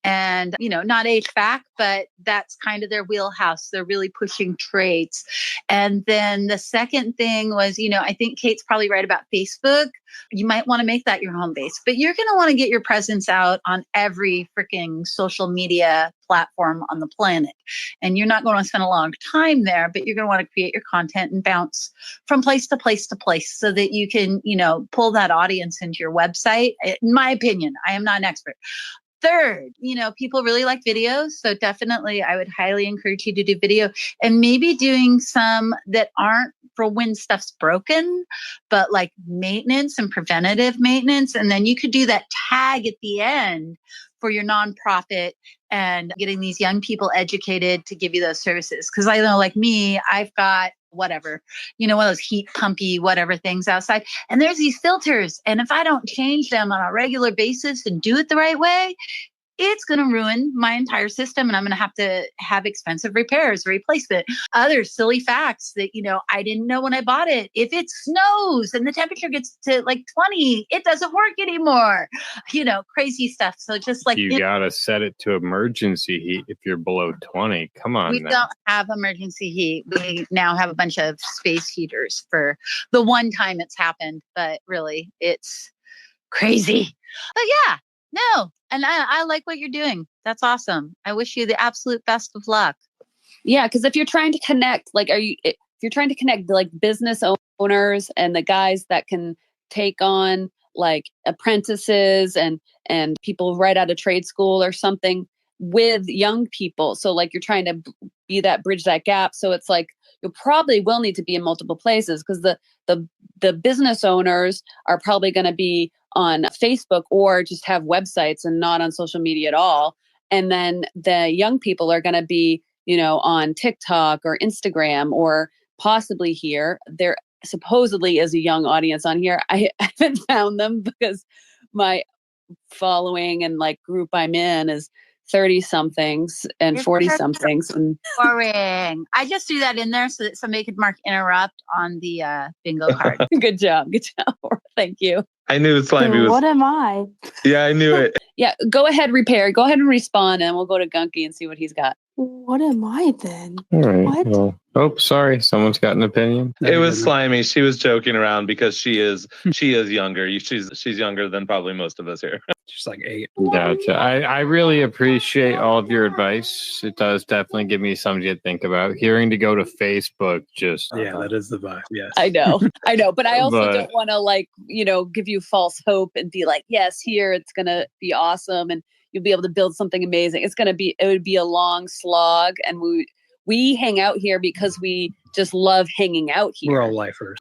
And, not HVAC, but that's kind of their wheelhouse. They're really pushing trades. And then the second thing was, I think Kate's probably right about Facebook. You might want to make that your home base, but you're going to want to get your presence out on every freaking social media platform on the planet. And you're not going to spend a long time there, but you're going to want to create your content and bounce from place to place to place so that you can, pull that audience into your website. In my opinion, I am not an expert. Third, people really like videos. So definitely I would highly encourage you to do video, and maybe doing some that aren't for when stuff's broken, but like maintenance and preventative maintenance. And then you could do that tag at the end for your nonprofit and getting these young people educated to give you those services. Because I know, like me, I've got whatever, one of those heat pumpy, whatever things outside. And there's these filters. And if I don't change them on a regular basis and do it the right way, it's going to ruin my entire system. And I'm going to have expensive repairs, replacement. Other silly facts that, I didn't know when I bought it. If it snows and the temperature gets to like 20, it doesn't work anymore. Crazy stuff. So just like you got to set it to emergency heat if you're below 20. Come on. We don't have emergency heat. We now have a bunch of space heaters for the one time it's happened, but really it's crazy. But yeah, no. And I like what you're doing. That's awesome. I wish you the absolute best of luck. Yeah, because if you're trying to connect, if you're trying to connect like business owners and the guys that can take on like apprentices and people right out of trade school or something with young people. So like you're trying to bridge that gap. So it's like you probably will need to be in multiple places, because the business owners are probably going to be on Facebook or just have websites and not on social media at all. And then the young people are going to be, on TikTok or Instagram or possibly here. There supposedly is a young audience on here. I haven't found them because my following and like group I'm in is 30 somethings and 40 somethings. And boring. I just threw that in there so that somebody could mark interrupt on the bingo card. Good job. Thank you. I knew Slimy was. What am I? Yeah, I knew it. Yeah, go ahead, repair. Go ahead and respond, and we'll go to Gunky and see what he's got. What am I then? All right. What? Well, oh, sorry. Someone's got an opinion. It was Slimy. She was joking around because she is younger. She's younger than probably most of us here. She's like 8. Gotcha. I really appreciate all of your advice. It does definitely give me something to think about. Hearing to go to Facebook just... Yeah, that is the vibe. Yes. I know. But I also don't want to give you false hope and be like, yes, here it's going to be awesome and you'll be able to build something amazing. It would be a long slog, and we hang out here because we just love hanging out here. We're all lifers.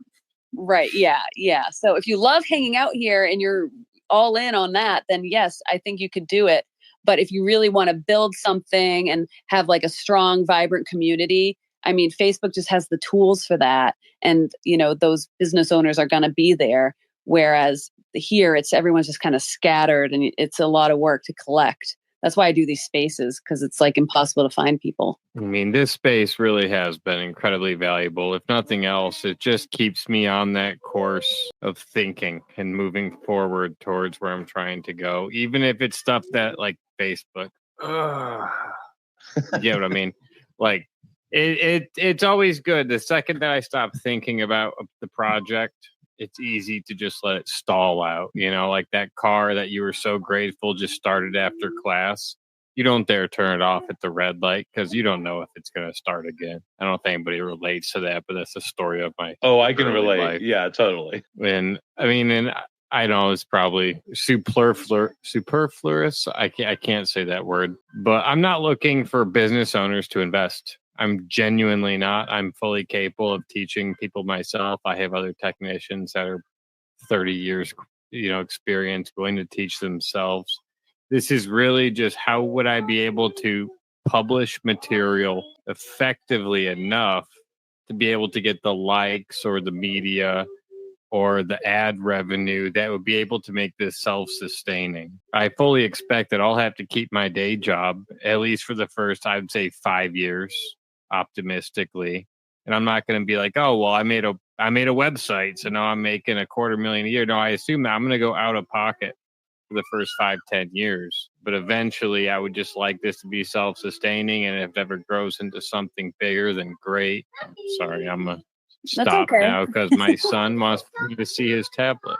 Right. Yeah. Yeah. So if you love hanging out here and you're all in on that, then yes, I think you could do it. But if you really want to build something and have like a strong, vibrant community, I mean, Facebook just has the tools for that. And, those business owners are going to be there. Whereas here everyone's just kind of scattered and it's a lot of work to collect. that's why I do these spaces, because it's like impossible to find people. I mean, this space really has been incredibly valuable. If nothing else, it just keeps me on that course of thinking and moving forward towards where I'm trying to go, even if it's stuff that like Facebook. You get what I mean? Like, it's always good. The second that I stop thinking about the project, it's easy to just let it stall out. You know, like that car that you were so grateful just started after class. You don't dare turn it off at the red light because you don't know if it's going to start again. I don't know if anybody relates to that, but that's the story of my I can early relate. life. Yeah, totally. And I mean, and I know it's probably superfluous. I can't say that word, but I'm not looking for business owners to invest. I'm genuinely not. I'm fully capable of teaching people myself. I have other technicians that are 30 years, experience going to teach themselves. This is really just how would I be able to publish material effectively enough to be able to get the likes or the media or the ad revenue that would be able to make this self-sustaining. I fully expect that I'll have to keep my day job, at least for the first, I would say 5 years, optimistically. And I'm not going to be like, oh, well, I made a website, so now I'm making $250,000 a year. No, I assume that I'm going to go out of pocket for the first 5-10 years. But eventually I would just like this to be self-sustaining. And if it ever grows into something bigger, then great. Sorry, I'm a stop now because my son wants me to see his tablet.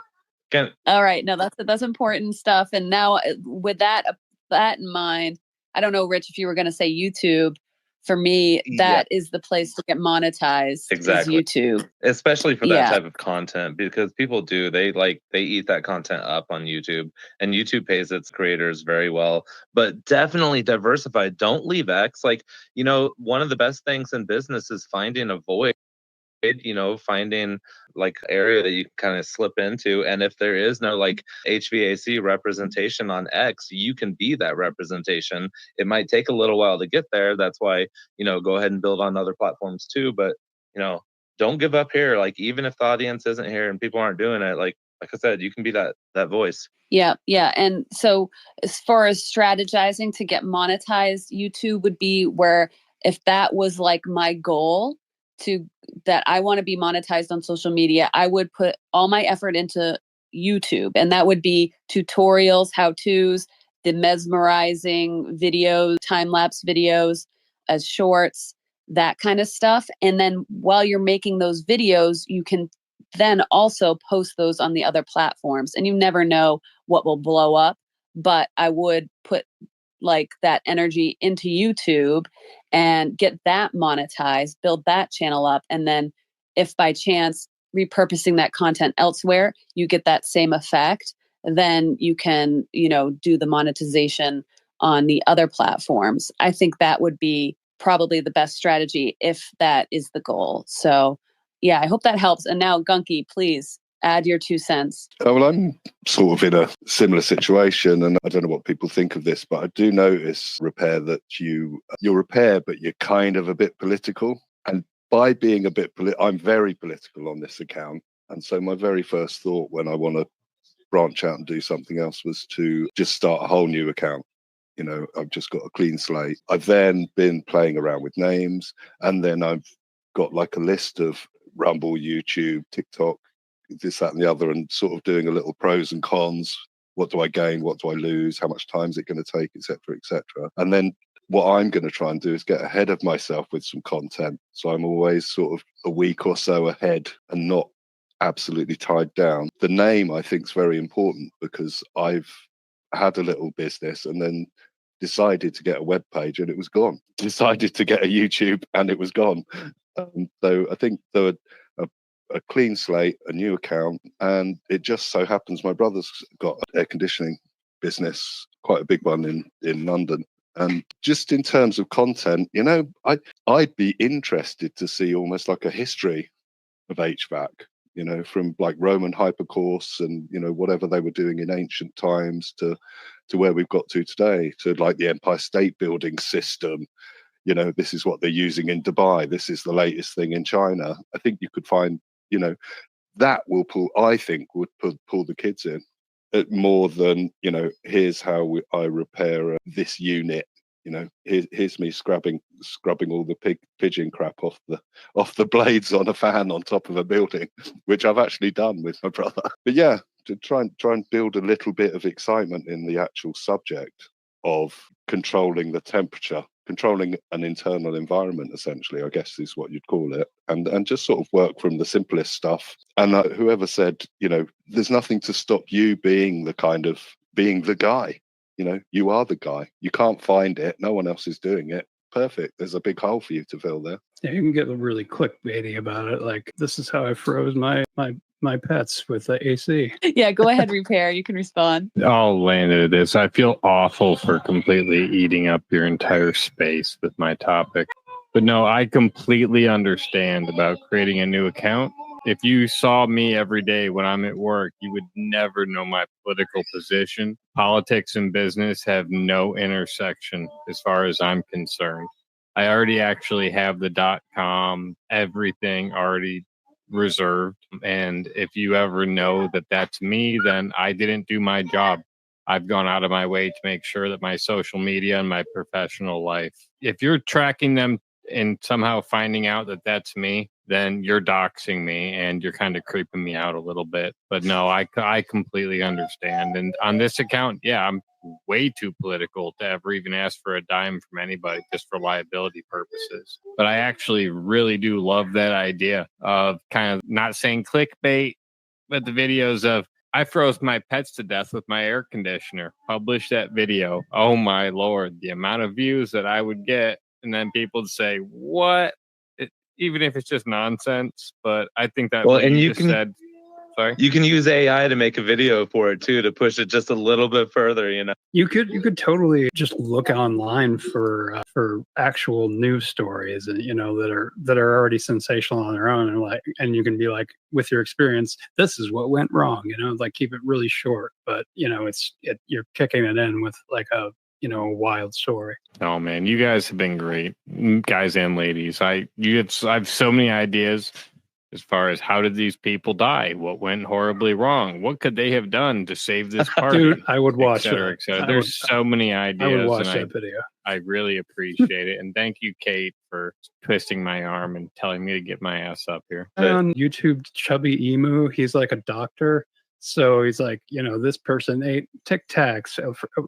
All right, no, that's important stuff. And now with that in mind, I don't know, Rich, if you were going to say YouTube. For me, that is the place to get monetized. Exactly. Is YouTube, especially for that type of content, because people they eat that content up on YouTube, and YouTube pays its creators very well. But definitely diversify. Don't leave X. Like, one of the best things in business is finding a void. Finding like area that you kind of slip into. And if there is no like HVAC representation on X, you can be that representation. It might take a little while to get there. That's why, go ahead and build on other platforms too. But, don't give up here. Like, even if the audience isn't here and people aren't doing it, like I said, you can be that voice. Yeah. And so as far as strategizing to get monetized, YouTube would be where, if that was like my goal, that I want to be monetized on social media, I would put all my effort into YouTube. And that would be tutorials, how-tos, the mesmerizing videos, time-lapse videos as shorts, that kind of stuff. And then while you're making those videos, you can then also post those on the other platforms. And you never know what will blow up. But I would put like that energy into YouTube and get that monetized, build that channel up. And then if by chance repurposing that content elsewhere, you get that same effect, then you can, do the monetization on the other platforms. I think that would be probably the best strategy if that is the goal. So yeah, I hope that helps. And now Gunky, please add your 2 cents. Well, I'm sort of in a similar situation, and I don't know what people think of this, but I do notice, Repair, that you're Repair, but you're kind of a bit political. And by being a bit I'm very political on this account. And so my very first thought when I want to branch out and do something else was to just start a whole new account. I've just got a clean slate. I've then been playing around with names, and then I've got like a list of Rumble, YouTube, TikTok, this, that, and the other, and sort of doing a little pros and cons. What do I gain? What do I lose? How much time is it going to take, et cetera, et cetera. And then what I'm going to try and do is get ahead of myself with some content. So I'm always sort of a week or so ahead and not absolutely tied down. The name, I think, is very important, because I've had a little business and then decided to get a web page and it was gone. Decided to get a YouTube and it was gone. So I think a clean slate, a new account, and it just so happens my brother's got an air conditioning business, quite a big one in London. And just in terms of content, I'd be interested to see almost like a history of HVAC, from like Roman hypercourse and, whatever they were doing in ancient times to where we've got to today, to like the Empire State Building system. This is what they're using in Dubai. This is the latest thing in China. I think you could find, that would pull the kids in. more than, here's how I repair this unit. Here's me scrubbing all the pigeon crap off the blades on a fan on top of a building, which I've actually done with my brother. But yeah, to try and build a little bit of excitement in the actual subject of controlling the temperature, controlling an internal environment, essentially, I guess is what you'd call it, and just sort of work from the simplest stuff. And whoever said, there's nothing to stop you being the guy. You are the guy. You can't find it. No one else is doing it. Perfect. There's a big hole for you to fill there. Yeah, you can get really clickbaity about it. Like, this is how I froze my pets with the AC. Yeah, go ahead, Repair. You can respond. I'll land into this. I feel awful for completely eating up your entire space with my topic. But no, I completely understand about creating a new account. If you saw me every day when I'm at work, you would never know my political position. Politics and business have no intersection as far as I'm concerned. I already actually have the .com, everything already reserved. And if you ever know that that's me, then I didn't do my job. I've gone out of my way to make sure that my social media and my professional life, if you're tracking them and somehow finding out that that's me, then you're doxing me and you're kind of creeping me out a little bit. But no, I completely understand. And on this account, yeah, I'm way too political to ever even ask for a dime from anybody just for liability purposes. But I actually really do love that idea of kind of not saying clickbait, but the videos of I froze my pets to death with my air conditioner. Publish that video. Oh my Lord, the amount of views that I would get. And then people would say, what? Even if it's just nonsense. But I think that what you just said. Sorry? You can use AI to make a video for it too, to push it just a little bit further, You could totally just look online for actual news stories, and that are already sensational on their own, and you can be like, with your experience, this is what went wrong, like keep it really short, but you're kicking it in with like a wild story. Oh man, you guys have been great, guys and ladies. I have so many ideas. As far as how did these people die? What went horribly wrong? What could they have done to save this party? Dude, I would watch et cetera, et cetera. There's so many ideas. I would watch that video. I really appreciate it. And thank you, Kate, for twisting my arm and telling me to get my ass up here. On YouTube, Chubby Emu, he's like a doctor. So he's like, this person ate Tic Tacs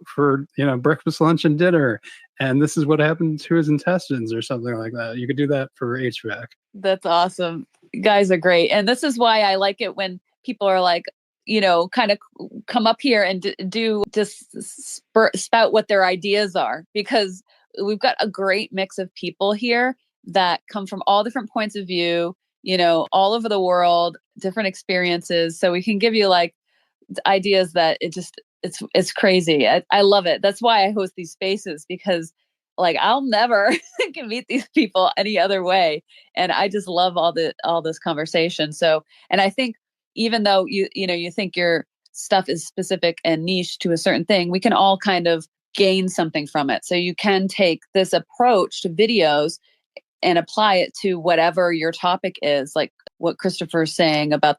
for breakfast, lunch, and dinner. And this is what happened to his intestines or something like that. You could do that for HVAC. That's awesome. You guys are great. And this is why I like it when people are like, kind of come up here and do just spout what their ideas are, because we've got a great mix of people here that come from all different points of view, all over the world, different experiences. So we can give you like ideas that it's crazy. I love it. That's why I host these spaces, because like I'll never can meet these people any other way. And I just love all this conversation. So, and I think even though you think your stuff is specific and niche to a certain thing, we can all kind of gain something from it. So you can take this approach to videos and apply it to whatever your topic is, like what Christopher's saying about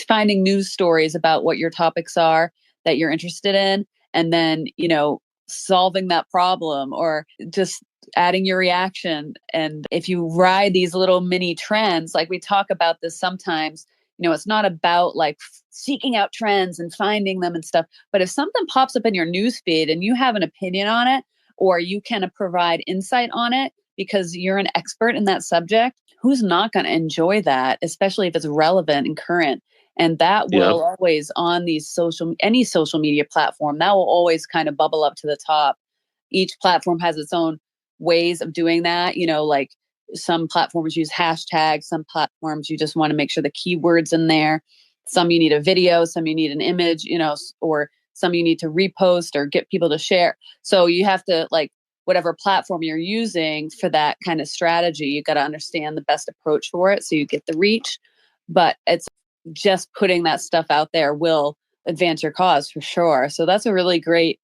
finding news stories about what your topics are that you're interested in, and then, solving that problem or just adding your reaction. And if you ride these little mini trends, like we talk about this sometimes, it's not about like seeking out trends and finding them and stuff, but if something pops up in your news feed and you have an opinion on it, or you can provide insight on it because you're an expert in that subject, who's not going to enjoy that, especially if it's relevant and current? And that will always, on any social media platform, that will always kind of bubble up to the top. Each platform has its own ways of doing that. Like some platforms use hashtags, some platforms you just want to make sure the keyword's in there. Some you need a video, some you need an image, or some you need to repost or get people to share. So you have to, like, whatever platform you're using for that kind of strategy, you got to understand the best approach for it so you get the reach. But it's just putting that stuff out there will advance your cause for sure. So that's a really great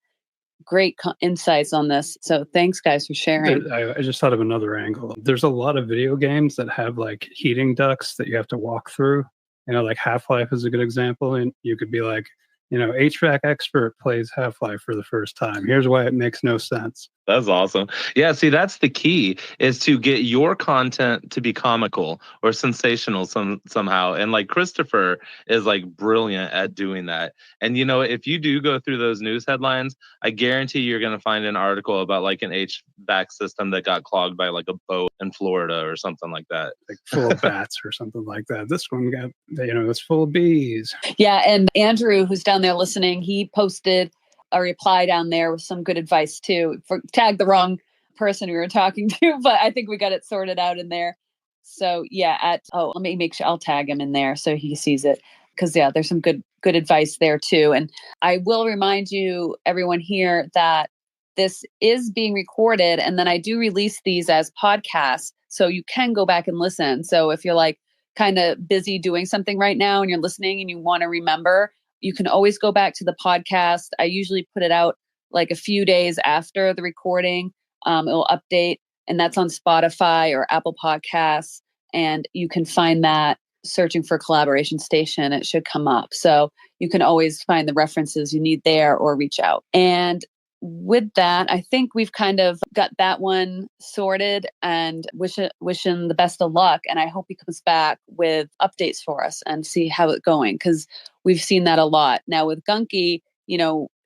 insights on this. So thanks guys for sharing. I just thought of another angle. There's a lot of video games that have like heating ducts that you have to walk through. Like Half-Life is a good example. And you could be like, HVAC expert plays Half-Life for the first time. Here's why it makes no sense. That's awesome. Yeah, see, that's the key, is to get your content to be comical or sensational somehow. And like Christopher is like brilliant at doing that. And if you do go through those news headlines, I guarantee you're going to find an article about like an HVAC system that got clogged by like a boat in Florida or something like that. Like full of bats or something like that. This one got, it's full of bees. Yeah, and Andrew, who's down there listening, he posted a reply down there with some good advice too. Tagged the wrong person we were talking to, but I think we got it sorted out in there. So yeah, let me make sure I'll tag him in there so he sees it, because yeah, there's some good advice there too. And I will remind you, everyone here, that this is being recorded, and then I do release these as podcasts, so you can go back and listen. So if you're like kind of busy doing something right now and you're listening and you want to remember, you can always go back to the podcast. I usually put it out like a few days after the recording. It'll update, and that's on Spotify or Apple Podcasts. And you can find that searching for Collaboration Station. It should come up. So you can always find the references you need there or reach out. And with that, I think we've kind of got that one sorted, and wishing the best of luck. And I hope he comes back with updates for us and see how it's going, because we've seen that a lot. Now with Gunky,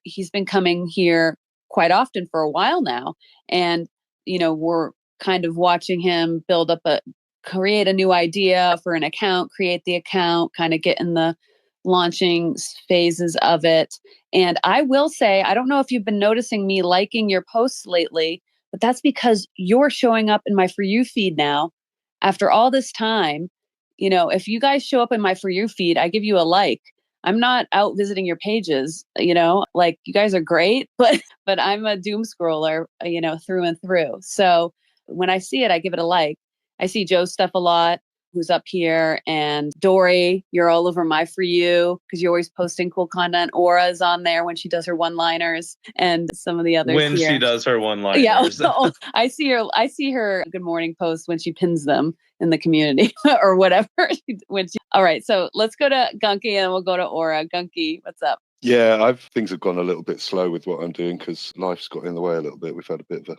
he's been coming here quite often for a while now. And, we're kind of watching him create a new idea for an account, create the account, kind of get in the launching phases of it. And I will say, I don't know if you've been noticing me liking your posts lately, but that's because you're showing up in my For You feed now. After all this time, if you guys show up in my For You feed, I give you a like. I'm not out visiting your pages, like you guys are great, but I'm a doom scroller, through and through. So when I see it, I give it a like. I see Joe's stuff a lot, who's up here, and Dori, you're all over my For You because you're always posting cool content. Orah is on there when she does her one-liners, and some of the others when here. She does her one-liners. Yeah, I see her good morning post when she pins them in the community or whatever. All right, so let's go to Gunky and we'll go to Orah. Gunky, what's up? Yeah, things have gone a little bit slow with what I'm doing because life's got in the way a little bit. We've had a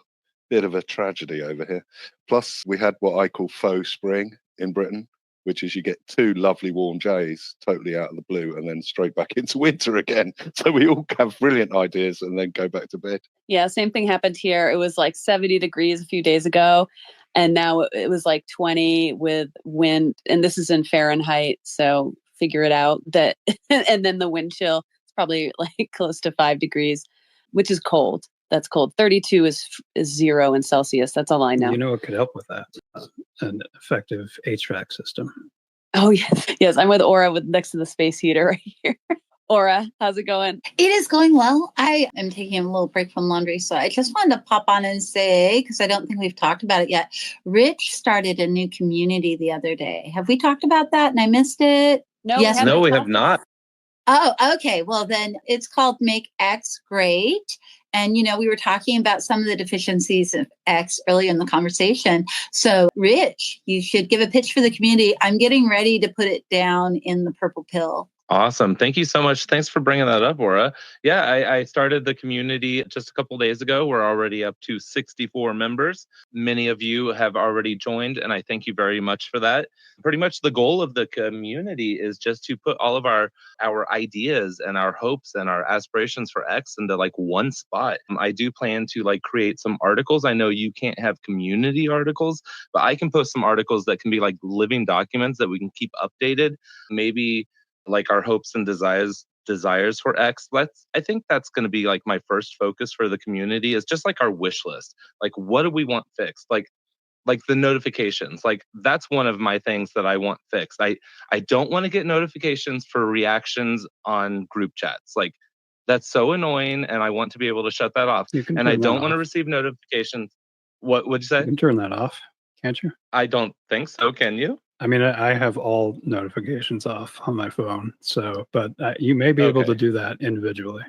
bit of a tragedy over here. Plus, we had what I call faux spring in Britain, which is you get 2 lovely warm days totally out of the blue and then straight back into winter again. So we all have brilliant ideas and then go back to bed. Yeah, same thing happened here. It was like 70 degrees a few days ago, and now it was like 20 with wind, and this is in Fahrenheit, so figure it out. That and then the wind chill is probably like close to 5 degrees, which is cold. That's cold. 32 is 0 in Celsius. That's all I know. What could help with that? An effective HVAC system. Oh, yes. Yes, I'm with Orah next to the space heater right here. Orah, how's it going? It is going well. I am taking a little break from laundry, so I just wanted to pop on and say, because I don't think we've talked about it yet, Rich started a new community the other day. Have we talked about that and I missed it? No, yes, we have not. Oh, okay. Well, then it's called Make X Great. And, we were talking about some of the deficiencies of X earlier in the conversation. So, Rich, you should give a pitch for the community. I'm getting ready to put it down in the purple pill. Awesome. Thank you so much. Thanks for bringing that up, Orah. Yeah, I started the community just a couple of days ago. We're already up to 64 members. Many of you have already joined, and I thank you very much for that. Pretty much the goal of the community is just to put all of our ideas and our hopes and our aspirations for X into like one spot. I do plan to like create some articles. I know you can't have community articles, but I can post some articles that can be like living documents that we can keep updated. Maybe like our hopes and desires for X. I think that's going to be like my first focus for the community, is just like our wish list. Like, what do we want fixed? Like the notifications. Like, that's one of my things that I want fixed. I don't want to get notifications for reactions on group chats. Like, that's so annoying, and I want to be able to shut that off. And I don't want to receive notifications. What would you say? You can turn that off, can't you? I don't think so. Can you? I mean, I have all notifications off on my phone, but you may be able to do that individually.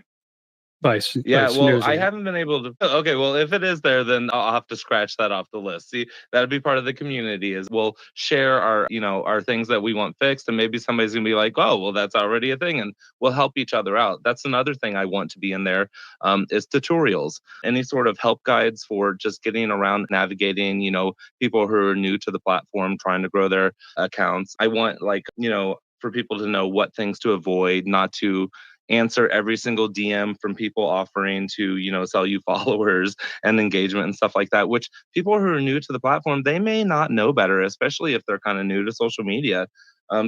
Yeah, well, I snoozing. haven't been able to. Okay, well, if it is there, then I'll have to scratch that off the list. See, that'd be part of the community. Is we'll share our things that we want fixed, and maybe somebody's gonna be like, oh, well, that's already a thing, and we'll help each other out. That's another thing I want to be in there. Is tutorials, any sort of help guides for just getting around, navigating. People who are new to the platform, trying to grow their accounts. I want for people to know what things to avoid, not to answer every single DM from people offering to, sell you followers and engagement and stuff like that, which people who are new to the platform, they may not know better, especially if they're kind of new to social media.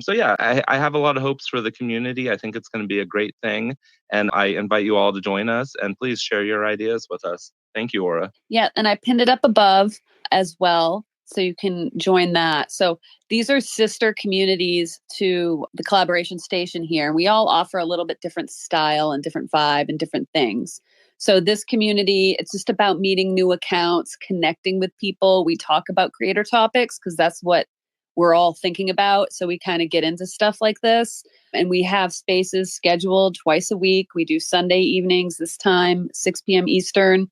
So yeah, I have a lot of hopes for the community. I think it's going to be a great thing. And I invite you all to join us, and please share your ideas with us. Thank you, Orah. Yeah, and I pinned it up above as well, so you can join that. So these are sister communities to the collaboration station here. And we all offer a little bit different style and different vibe and different things. So this community, it's just about meeting new accounts, connecting with people. We talk about creator topics because that's what we're all thinking about. So we kind of get into stuff like this. And we have spaces scheduled twice a week. We do Sunday evenings this time, 6 p.m. Eastern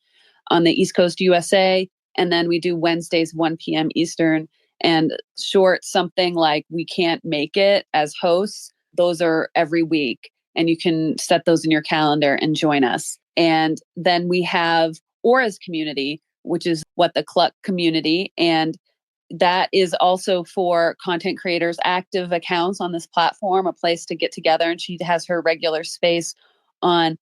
on the East Coast USA. And then we do Wednesdays, 1 p.m. Eastern. And short something like we can't make it as hosts, those are every week. And you can set those in your calendar and join us. And then we have Orah's community, which is What the Cluck community. And that is also for content creators, active accounts on this platform, a place to get together. And she has her regular space on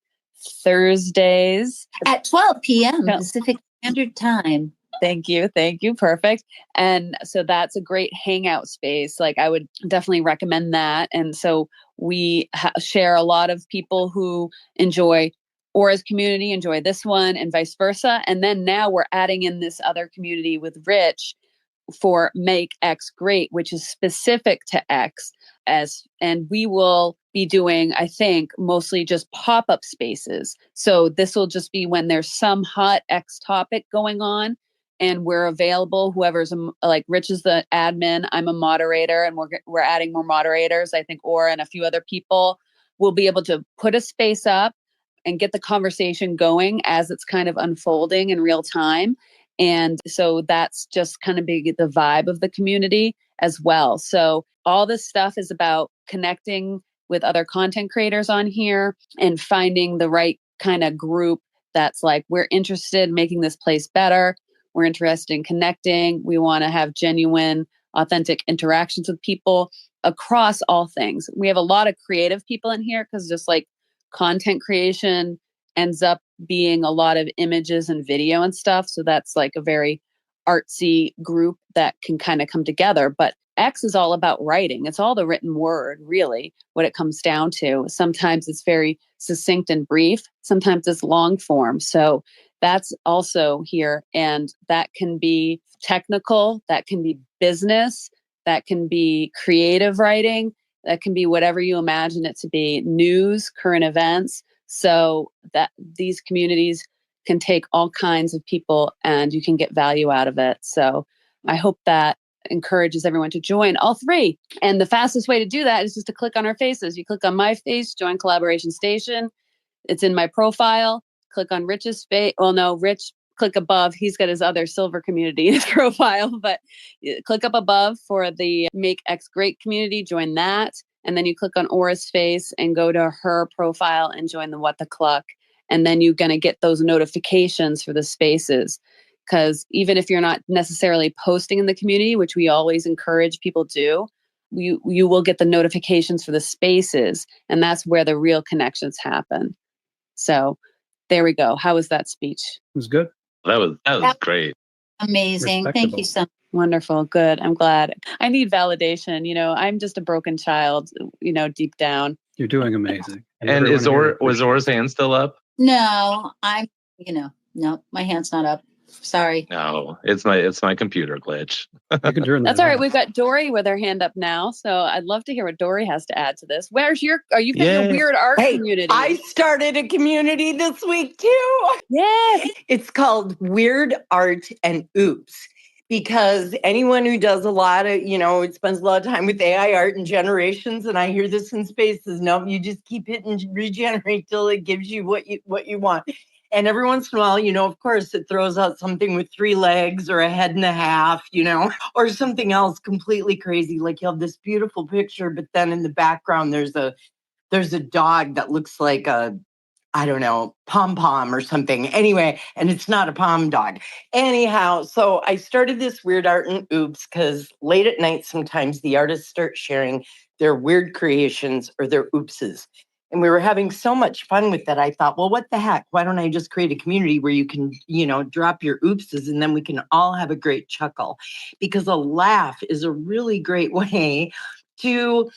Thursdays at 12 p.m. Pacific Standard Time. Thank you. Perfect. And so that's a great hangout space. Like I would definitely recommend that. And so we share a lot of people who enjoy Orah's community, enjoy this one, and vice versa. And then now we're adding in this other community with Rich for Make X Great, which is specific to X. And we will be doing, I think, mostly just pop-up spaces. So this will just be when there's some hot X topic going on. And we're available. Whoever's like Rich is the admin. I'm a moderator, and we're adding more moderators. I think Orah and a few other people will be able to put a space up and get the conversation going as it's kind of unfolding in real time. And so that's just kind of the vibe of the community as well. So all this stuff is about connecting with other content creators on here and finding the right kind of group that's like, we're interested in making this place better. We're interested in connecting. We want to have genuine, authentic interactions with people across all things. We have a lot of creative people in here because just like content creation ends up being a lot of images and video and stuff. So that's like a very artsy group that can kind of come together. But X is all about writing. It's all the written word, really, what it comes down to. Sometimes it's very succinct and brief. Sometimes it's long form. So that's also here. And that can be technical, that can be business, that can be creative writing, that can be whatever you imagine it to be, news, current events. So that these communities can take all kinds of people and you can get value out of it. So I hope that encourages everyone to join all three. And the fastest way to do that is just to click on our faces. You click on my face, join Collaboration Station. It's in my profile. Click on Rich's face. Well, no, Rich, click above. He's got his other silver community in his profile, but click up above for the Make X Great community. Join that. And then you click on Orah's face and go to her profile and join the What the Cluck. And then you're going to get those notifications for the spaces. Because even if you're not necessarily posting in the community, which we always encourage people do, you will get the notifications for the spaces. And that's where the real connections happen. So there we go. How was that speech? It was good. That was great. Amazing. Thank you so much. Wonderful. Good. I'm glad. I need validation. I'm just a broken child, deep down. You're doing amazing. And was Orah's hand still up? No, no, my hand's not up. Sorry. No, it's my computer glitch. You can turn that That's all right. off. We've got Dori with her hand up now. So I'd love to hear what Dori has to add to this. Are you got your weird art community? I started a community this week too. Yes. It's called Weird Art and Oops. because anyone who does a lot of, it spends a lot of time with AI art and generations, and I hear this in spaces. No, you just keep hitting regenerate till it gives you what you want. And every once in a while, of course, it throws out something with 3 legs or a head and a half, or something else completely crazy. Like you have this beautiful picture, but then in the background, there's a dog that looks like a, I don't know, pom-pom or something. Anyway, and it's not a pom dog. Anyhow, so I started this weird art and oops, because late at night, sometimes the artists start sharing their weird creations or their oopses. And we were having so much fun with that. I thought, well, what the heck? Why don't I just create a community where you can, drop your oopses and then we can all have a great chuckle? Because a laugh is a really great way to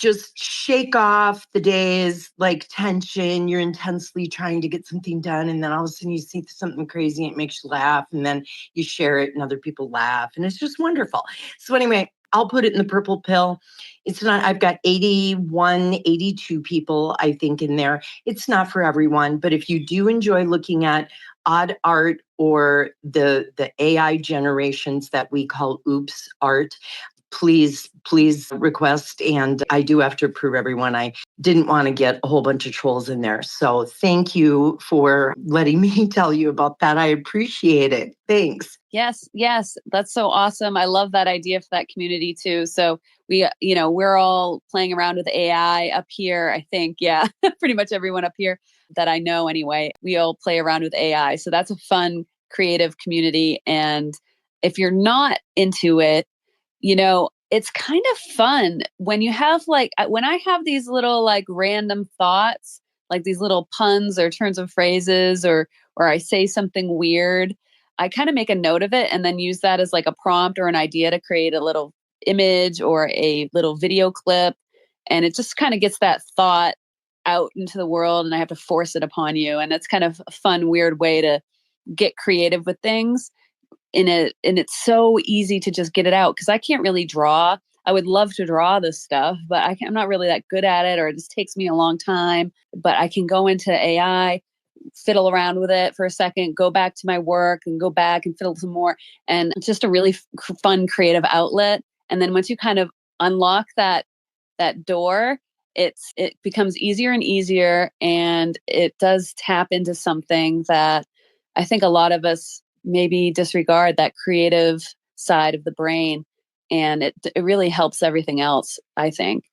just shake off the day's like tension. You're intensely trying to get something done. And then all of a sudden you see something crazy, and it makes you laugh. And then you share it and other people laugh. And it's just wonderful. So anyway, I'll put it in the purple pill. It's not, I've got 81, 82 people, I think, in there. It's not for everyone, but if you do enjoy looking at odd art or the AI generations that we call oops art, please request. And I do have to approve everyone. I didn't want to get a whole bunch of trolls in there. So thank you for letting me tell you about that. I appreciate it. Thanks. Yes. That's so awesome. I love that idea for that community too. So we're all playing around with AI up here. I think, yeah, pretty much everyone up here that I know anyway, we all play around with AI. So that's a fun, creative community. And if you're not into it, it's kind of fun when you have when I have these little like random thoughts, like these little puns or turns of phrases, or I say something weird, I kind of make a note of it and then use that as like a prompt or an idea to create a little image or a little video clip. And it just kind of gets that thought out into the world, and I have to force it upon you. And it's kind of a fun, weird way to get creative with things. And it's so easy to just get it out, because I can't really draw. I would love to draw this stuff, but I'm not really that good at it, or it just takes me a long time. But I can go into AI, fiddle around with it for a second, go back to my work and go back and fiddle some more. And it's just a really fun, creative outlet. And then once you kind of unlock that door, it becomes easier and easier. And it does tap into something that I think a lot of us maybe disregard, that creative side of the brain, and it really helps everything else, I think.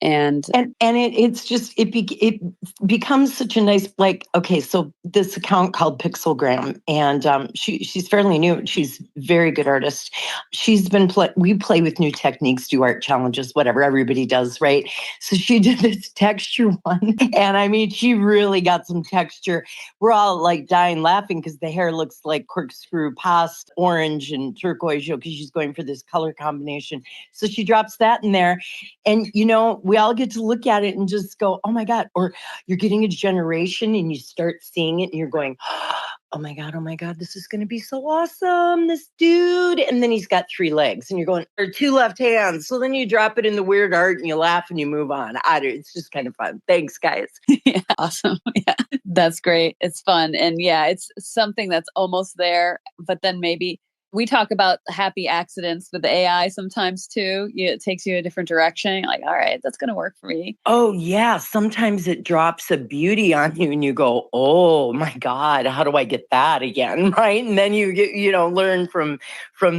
And it becomes such a nice, like, okay, so this account called Pixelgram, and she's fairly new. She's a very good artist. She's been we play with new techniques, do art challenges, whatever everybody does, right? So she did this texture one, and I mean, she really got some texture. We're all like dying laughing because the hair looks like corkscrew past orange and turquoise, because she's going for this color combination. So she drops that in there, and we all get to look at it and just go, oh my God. Or you're getting a generation and you start seeing it and you're going, oh my God, this is going to be so awesome, this dude. And then he's got 3 legs and you're going, or 2 left hands. So then you drop it in the weird art and you laugh and you move on. It's just kind of fun. Thanks, guys. Yeah, awesome. Yeah, that's great. It's fun. And yeah, it's something that's almost there, but then maybe we talk about happy accidents with the AI sometimes too. It takes you a different direction. You're like, all right, that's going to work for me. Oh yeah. Sometimes it drops a beauty on you and you go, oh my God, how do I get that again? Right. And then you get, learn from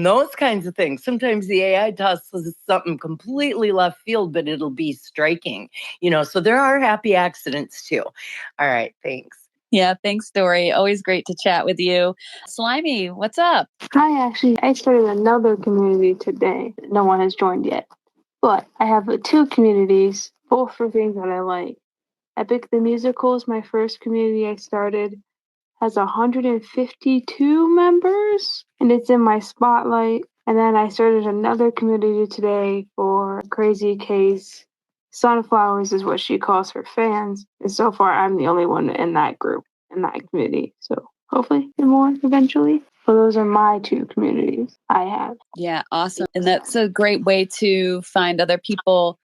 those kinds of things. Sometimes the AI tosses something completely left field, but it'll be striking, so there are happy accidents too. All right. Thanks. Yeah, thanks, Dori. Always great to chat with you. Slimy, what's up? Hi, I started another community today. No one has joined yet. But I have 2 communities, both for things that I like. Epic the Musical is my first community I started. Has 152 members, and it's in my spotlight. And then I started another community today for Crazy Case. Sunflowers is what she calls her fans. And so far, I'm the only one in that group, in that community. So hopefully more eventually. So those are my 2 communities I have. Yeah, awesome. And that's a great way to find other people,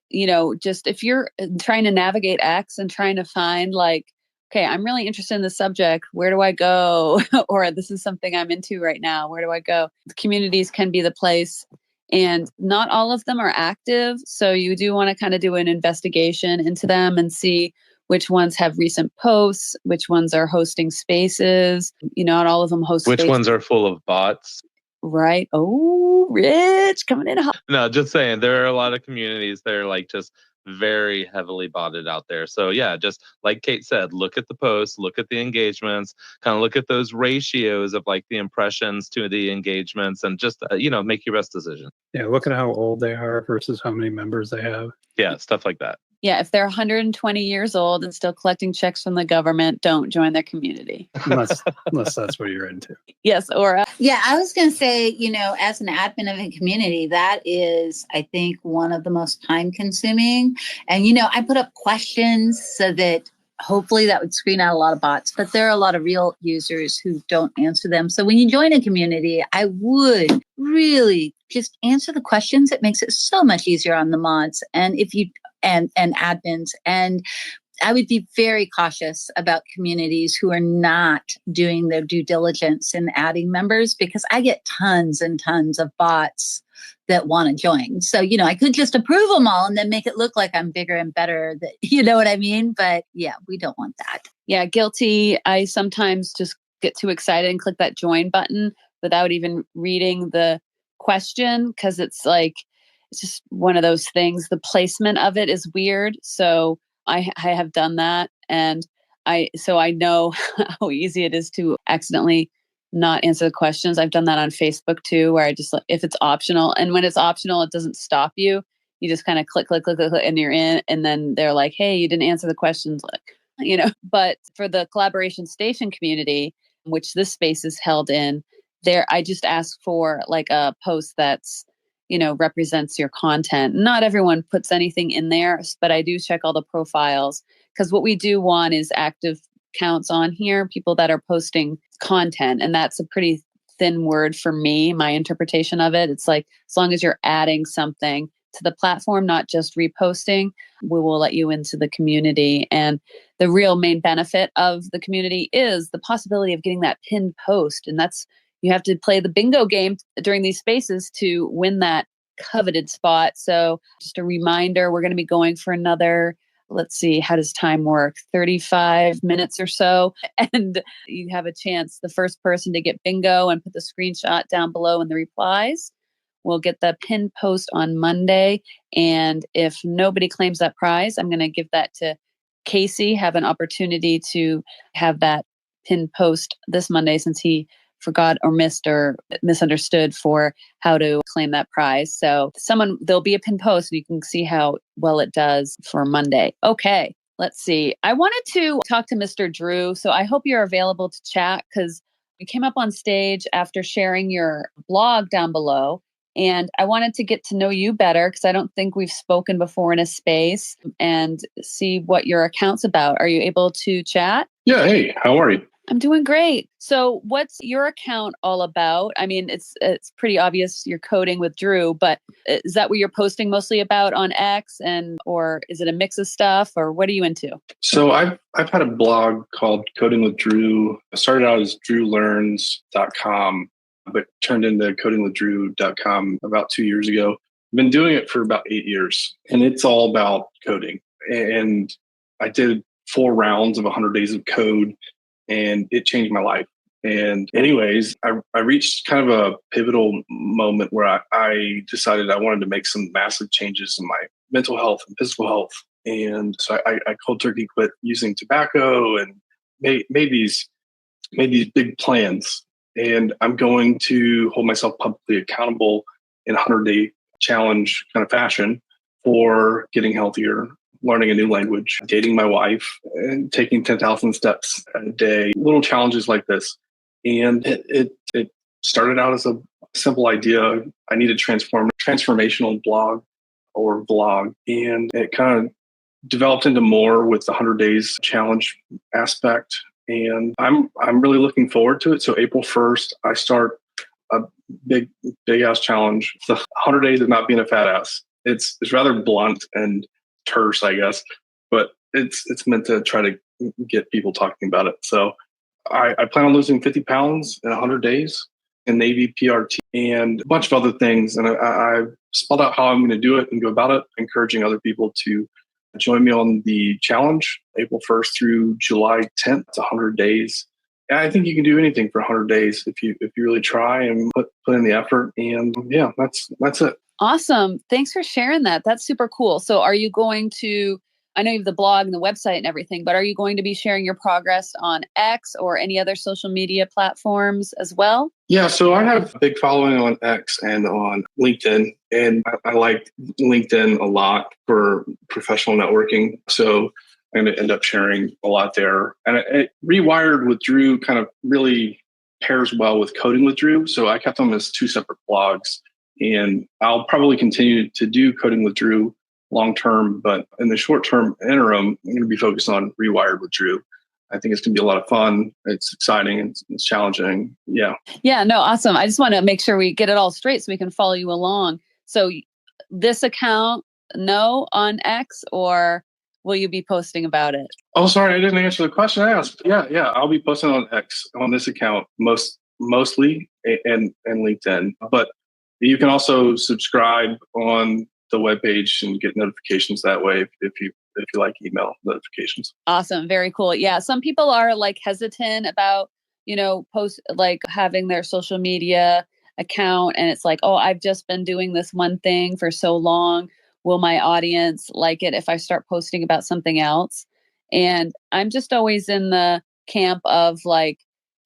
just if you're trying to navigate X and trying to find like okay, I'm really interested in this subject. Where do I go? Or this is something I'm into right now. Where do I go? The communities can be the place. And not all of them are active. So you do want to kind of do an investigation into them and see which ones have recent posts, which ones are hosting spaces. Not all of them host Which spaces. ones are full of bots? Right. Oh, Rich coming in hot. No, just saying, there are a lot of communities that are like just very heavily botted out there. So yeah, just like Kate said, look at the posts, look at the engagements, kind of look at those ratios of like the impressions to the engagements, and just make your best decision. Yeah, look at how old they are versus how many members they have. Yeah, stuff like that. Yeah, if they're 120 years old and still collecting checks from the government, don't join their community. Unless that's what you're into. Yes, Orah. Yeah, I was going to say, as an admin of a community, that is, I think, one of the most time consuming. And, I put up questions so that hopefully that would screen out a lot of bots, but there are a lot of real users who don't answer them. So when you join a community, I would really just answer the questions. It makes it so much easier on the mods. And if you and admins. And I would be very cautious about communities who are not doing their due diligence in adding members, because I get tons and tons of bots that want to join. So, I could just approve them all and then make it look like I'm bigger and better. That, you know what I mean? But yeah, we don't want that. Yeah, guilty. I sometimes just get too excited and click that join button without even reading the question, because it's just one of those things. The placement of it is weird. So I have done that. And I know how easy it is to accidentally not answer the questions. I've done that on Facebook too, where I just, if it's optional, and when it's optional, it doesn't stop you. You just kind of click, and you're in. And then they're like, hey, you didn't answer the questions. But for the Collaboration Station community, which this space is held in, there, I just ask for like a post that's, represents your content. Not everyone puts anything in there, but I do check all the profiles, because what we do want is active counts on here, people that are posting content. And that's a pretty thin word for me, my interpretation of it. It's like, as long as you're adding something to the platform, not just reposting, we will let you into the community. And the real main benefit of the community is the possibility of getting that pinned post. And that's, you have to play the bingo game during these spaces to win that coveted spot. So just a reminder, we're going to be going for another, let's see, how does time work? 35 minutes or so. And you have a chance, the first person to get bingo and put the screenshot down below in the replies will get the pinned post on Monday. And if nobody claims that prize, I'm going to give that to Kacey, have an opportunity to have that pinned post this Monday, since he forgot or missed or misunderstood for how to claim that prize. So there'll be a pinned post and you can see how well it does for Monday. Okay, let's see. I wanted to talk to Mr. Drew. So I hope you're available to chat, because you came up on stage after sharing your blog down below. And I wanted to get to know you better, because I don't think we've spoken before in a space, and see what your account's about. Are you able to chat? Yeah. Hey, how are you? I'm doing great. So what's your account all about? I mean, it's pretty obvious you're coding with Drew, but is that what you're posting mostly about on X, or is it a mix of stuff, or what are you into? So I've had a blog called Coding with Drew. I started out as drewlearns.com, but turned into codingwithdrew.com about 2 years ago. I've been doing it for about 8 years, and it's all about coding. And I did 4 rounds of 100 days of code, and it changed my life. And anyways, I reached kind of a pivotal moment where I decided I wanted to make some massive changes in my mental health and physical health. And so I cold turkey quit using tobacco and made these big plans. And I'm going to hold myself publicly accountable in a 100-day challenge kind of fashion for getting healthier, learning a new language, dating my wife, and taking 10,000 steps a day. Little challenges like this. And it started out as a simple idea. I needed transformational blog or vlog. And it kind of developed into more with the 100 days challenge aspect. And I'm really looking forward to it. So April 1st, I start a big ass challenge. The 100 days of not being a fat ass. It's rather blunt and terse, I guess, but it's meant to try to get people talking about it. So I plan on losing 50 pounds in 100 days in Navy PRT and a bunch of other things. And I spelled out how I'm going to do it and go about it, encouraging other people to join me on the challenge, April 1st through July 10th. It's 100 days. And I think you can do anything for 100 days if you really try and put in the effort. And yeah, that's it. Awesome. Thanks for sharing that. That's super cool. So are you going to, I know you have the blog and the website and everything, but are you going to be sharing your progress on X or any other social media platforms as well? Yeah, so I have a big following on X and on LinkedIn, and I like LinkedIn a lot for professional networking. So I'm going to end up sharing a lot there. And Rewired with Drew kind of really pairs well with Coding with Drew. So I kept them as two separate blogs. And I'll probably continue to do Coding with Drew long term, but in the short term interim, I'm going to be focused on Rewired with Drew. I think it's going to be a lot of fun. It's exciting and it's challenging. Yeah. Yeah, no, awesome. I just want to make sure we get it all straight so we can follow you along. So this account, no, on X, or will you be posting about it? Oh, sorry, I didn't answer the question I asked. Yeah, I'll be posting on X on this account mostly and LinkedIn, but you can also subscribe on the webpage and get notifications that way if you like email notifications. Awesome. Very cool. Yeah. Some people are like hesitant about, post like having their social media account. And it's like, oh, I've just been doing this one thing for so long. Will my audience like it if I start posting about something else? And I'm just always in the camp of like,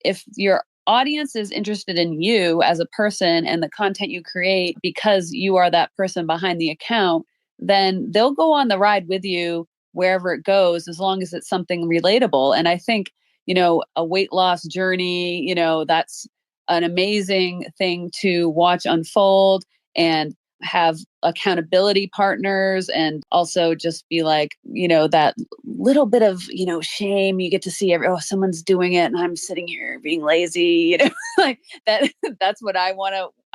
if your audience is interested in you as a person and the content you create because you are that person behind the account, then they'll go on the ride with you wherever it goes, as long as it's something relatable. And I think, a weight loss journey, that's an amazing thing to watch unfold and have accountability partners, and also just be like, that little bit of, shame you get to see someone's doing it and I'm sitting here being lazy, like that. That's what I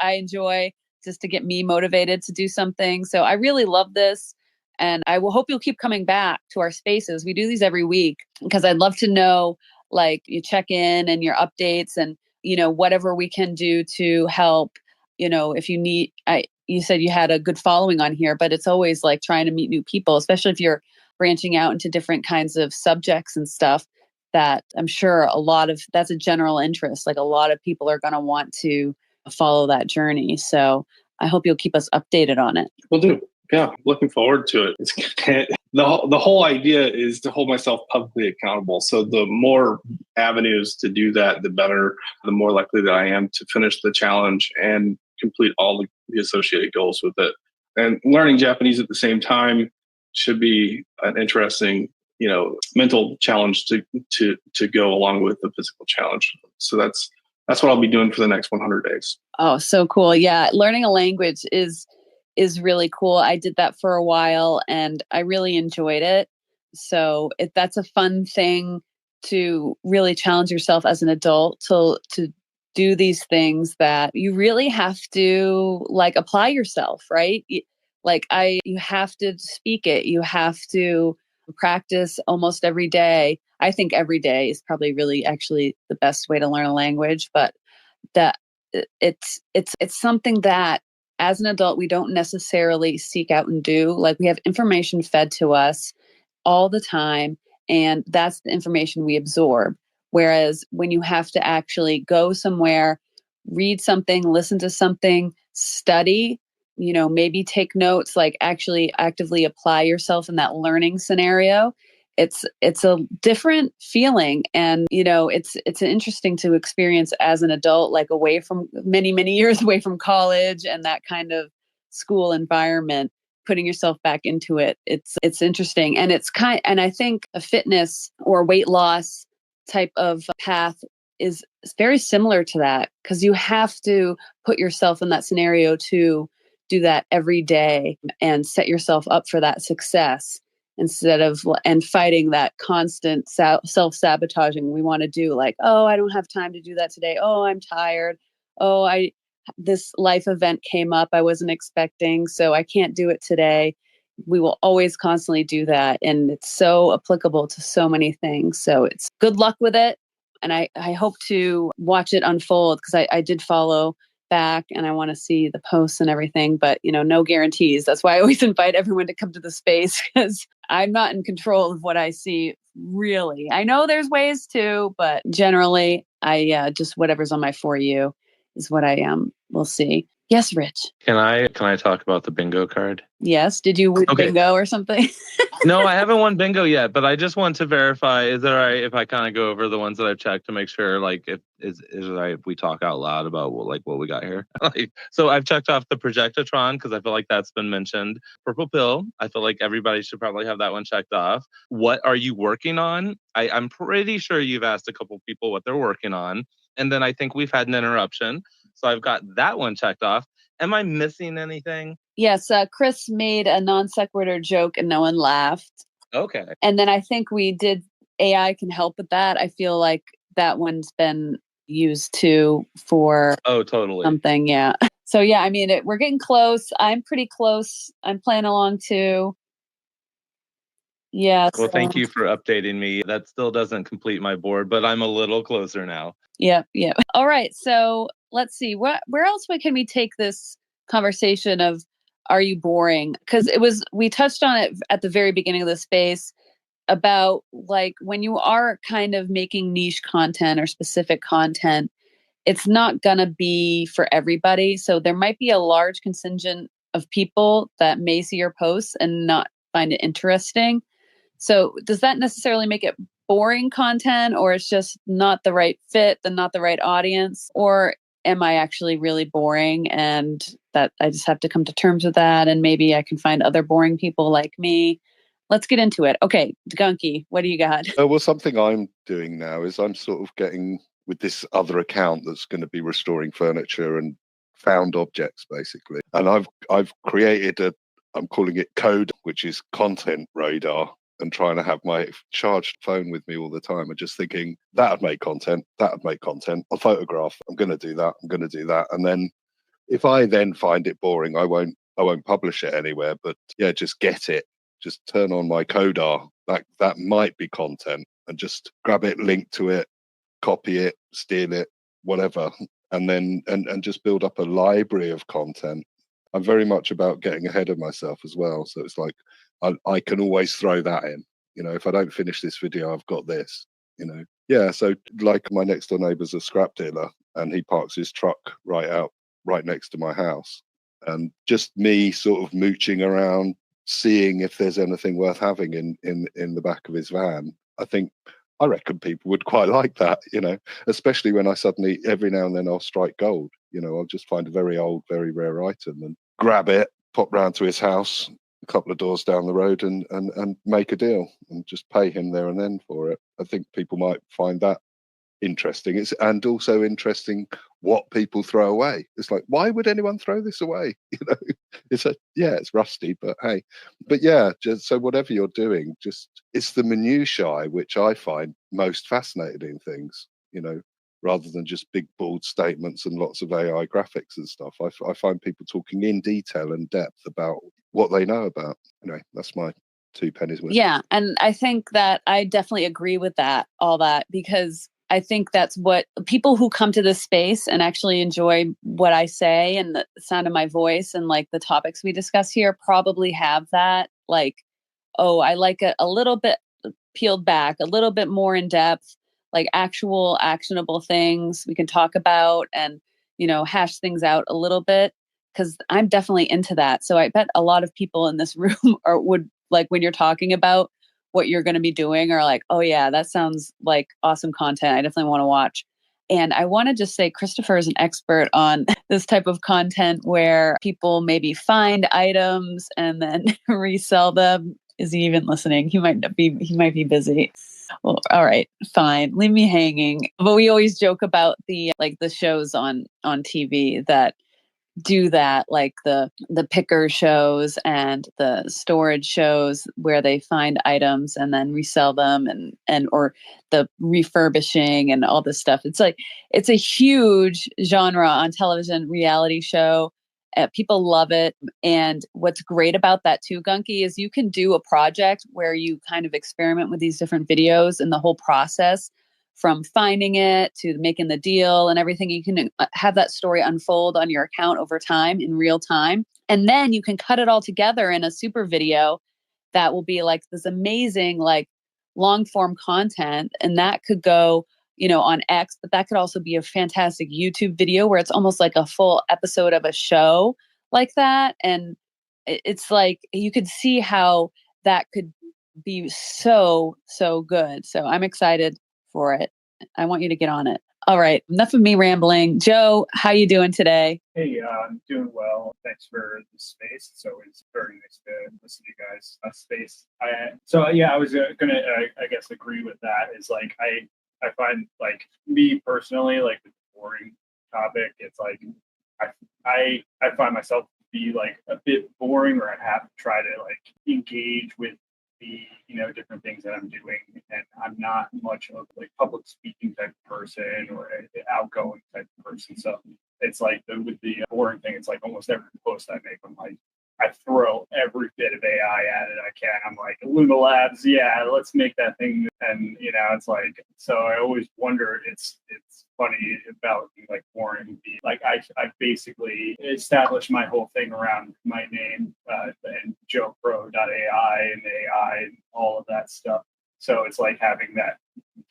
enjoy, just to get me motivated to do something. So I really love this. And I will hope you'll keep coming back to our spaces. We do these every week because I'd love to know, like, you check in and your updates and, whatever we can do to help, if you need, you said you had a good following on here, but it's always like trying to meet new people, especially if you're branching out into different kinds of subjects and stuff, that I'm sure that's a general interest. Like a lot of people are going to want to follow that journey. So I hope you'll keep us updated on it. Will do. Yeah, looking forward to it. The whole idea is to hold myself publicly accountable. So the more avenues to do that, the better, the more likely that I am to finish the challenge and complete all the associated goals with it. And learning Japanese at the same time should be an interesting, mental challenge to go along with the physical challenge. So that's what I'll be doing for the next 100 days. Oh, so cool. Yeah. Learning a language is really cool. I did that for a while and I really enjoyed it. So that's a fun thing to really challenge yourself as an adult to do these things that you really have to like apply yourself, right? You have to speak it. You have to practice almost every day. I think every day is probably really actually the best way to learn a language, but that it's something that as an adult, we don't necessarily seek out and do. Like, we have information fed to us all the time, and that's the information we absorb. Whereas when you have to actually go somewhere, read something, listen to something, study, maybe take notes, like actually actively apply yourself in that learning scenario, it's a different feeling. And, it's interesting to experience as an adult, like away from many, many years away from college and that kind of school environment, putting yourself back into it. It's interesting. And and I think a fitness or weight loss type of path is very similar to that, because you have to put yourself in that scenario to do that every day and set yourself up for that success, instead of and fighting that constant self-sabotaging we want to do, like, oh, I don't have time to do that today, oh, I'm tired, oh, this life event came up I wasn't expecting, so I can't do it today. we will always constantly do that. And it's so applicable to so many things. So it's good luck with it. And I hope to watch it unfold, because I did follow back and I want to see the posts and everything, but no guarantees. That's why I always invite everyone to come to the space, because I'm not in control of what I see, really. I know there's ways to, but generally I just whatever's on my For You is what I will see. Yes, Rich. Can I talk about the bingo card? Yes. Did you win bingo or something? No, I haven't won bingo yet, but I just want to verify, is it all right if I kind of go over the ones that I've checked to make sure, like, if is it all right if we talk out loud about what we got here? So I've checked off the Projectatron, because I feel like that's been mentioned. Purple Pill, I feel like everybody should probably have that one checked off. What are you working on? I'm pretty sure you've asked a couple people what they're working on. And then I think we've had an interruption. So I've got that one checked off. Am I missing anything? Yes, Chris made a non sequitur joke and no one laughed. Okay. And then I think we did AI can help with that. I feel like that one's been used too for totally something. Yeah. So yeah, I mean, we're getting close. I'm pretty close. I'm playing along too. Yeah. Well, thank you for updating me. That still doesn't complete my board, but I'm a little closer now. Yeah. Yeah. All right. So let's see. Where else can we take this conversation of, are you boring? Because we touched on it at the very beginning of the space about, like, when you are kind of making niche content or specific content, it's not going to be for everybody. So there might be a large contingent of people that may see your posts and not find it interesting. So does that necessarily make it boring content, or it's just not the right fit, not the right audience? Or am I actually really boring, and that I just have to come to terms with that, and maybe I can find other boring people like me? Let's get into it. Okay, Gunky, what do you got? Well, something I'm doing now is I'm sort of getting with this other account that's going to be restoring furniture and found objects, basically. And I've created I'm calling it Code, which is content radar, and trying to have my charged phone with me all the time and just thinking that would make content, I'll photograph, I'm going to do that. And then if I then find it boring, I won't publish it anywhere, but yeah, just get it. Just turn on my Codar. That might be content, and just grab it, link to it, copy it, steal it, whatever. And then and just build up a library of content. I'm very much about getting ahead of myself as well. So it's like, I can always throw that in. If I don't finish this video, I've got this, Yeah, so like my next door neighbour's a scrap dealer, and he parks his truck right next to my house. And just me sort of mooching around, seeing if there's anything worth having in the back of his van. I reckon people would quite like that, especially when I suddenly, every now and then, I'll strike gold. I'll just find a very old, very rare item and grab it, pop round to his house, a couple of doors down the road, and make a deal and just pay him there and then for it. I think people might find that interesting. And also interesting what people throw away. It's like, why would anyone throw this away? It's rusty, but hey. But yeah, just so whatever you're doing, just it's the minutiae which I find most fascinating in things, rather than just big bold statements and lots of AI graphics and stuff. I find people talking in detail and depth about what they know about. Anyway, that's my 2 pennies worth. Yeah, and I think that I definitely agree with all that, because I think that's what people who come to this space and actually enjoy what I say and the sound of my voice and like the topics we discuss here probably have that, like, oh, I like it a little bit peeled back, a little bit more in depth, like actual actionable things we can talk about and, hash things out a little bit, because I'm definitely into that. So I bet a lot of people in this room would, like, when you're talking about what you're going to be doing, are like, oh yeah, that sounds like awesome content. I definitely want to watch. And I want to just say Christopher is an expert on this type of content where people maybe find items and then resell them. Is he even listening? He might be busy. Well, all right, fine. Leave me hanging. But we always joke about the shows on TV that do that, like the picker shows and the storage shows where they find items and then resell them and or the refurbishing and all this stuff. It's like, it's a huge genre on television, reality show. People love it. And what's great about that too, Gunky, is you can do a project where you kind of experiment with these different videos and the whole process from finding it to making the deal and everything. You can have that story unfold on your account over time in real time. And then you can cut it all together in a super video that will be like this amazing, like long form content. And that could go, on X, but that could also be a fantastic YouTube video where it's almost like a full episode of a show like that. And it's like, you could see how that could be so, so good. So I'm excited for it. I want you to get on it. All right. Enough of me rambling. Joe, how you doing today? Hey, I'm doing well. Thanks for the space. It's always very nice to listen to you guys. Space. I was gonna, I guess, agree with that. Is like I find, like, me personally, like, the boring topic. It's like I find myself to be like a bit boring, or I have to try to like engage with the different things that I'm doing, and I'm not much of like public speaking type of person or an outgoing type of person. So it's like with the boring thing, it's like almost every post I make, I'm like, I throw every bit of AI at it I can. I'm like, Luna Labs, yeah, let's make that thing. And it's like, so I always wonder. It's funny about like boring. Like I basically established my whole thing around my name and JoeProAI and AI and all of that stuff. So it's like having that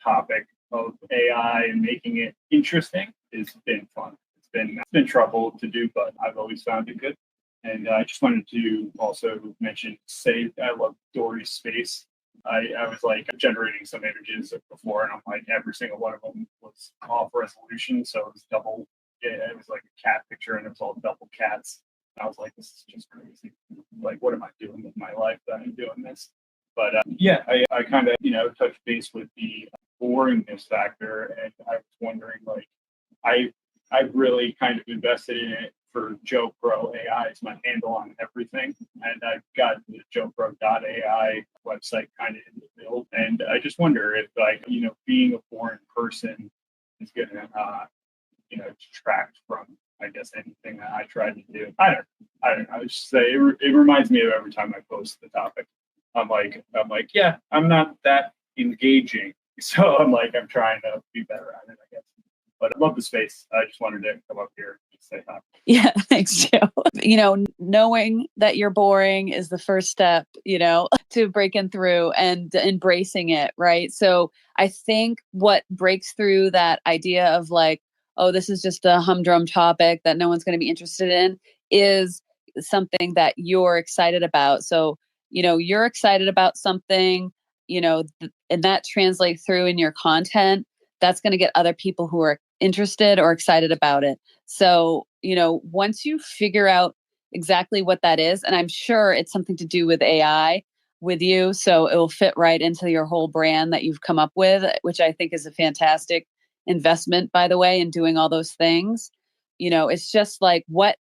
topic of AI and making it interesting has been fun. It's been trouble to do, but I've always found it good. And I just wanted to also mention, I love Dori's space. I was like generating some images before, and I'm like, every single one of them was off resolution. So it was double. It was like a cat picture, and it was all double cats. And I was like, this is just crazy. Like, what am I doing with my life that I'm doing this? But I kind of touched base with the boringness factor, and I was wondering, like, I've really kind of invested in it for JoeProAI. It's my handle on everything. And I've got the JoePro.ai website kind of in the build. And I just wonder if, like, being a boring person is going to, detract from, I guess, anything that I try to do. I don't know. I just say it reminds me of every time I post the topic. I'm like, yeah, I'm not that engaging. So I'm trying to be better at it, I guess. But I love the space. I just wanted to come up here and say hi. Yeah, thanks, Joe. Knowing that you're boring is the first step, to breaking through and embracing it, right? So I think what breaks through that idea of like, oh, this is just a humdrum topic that no one's going to be interested in is something that you're excited about. So, you're excited about something, and that translates through in your content. That's going to get other people who are interested or excited about it. So, once you figure out exactly what that is, and I'm sure it's something to do with AI with you, so it will fit right into your whole brand that you've come up with, which I think is a fantastic investment, by the way, in doing all those things. It's just like what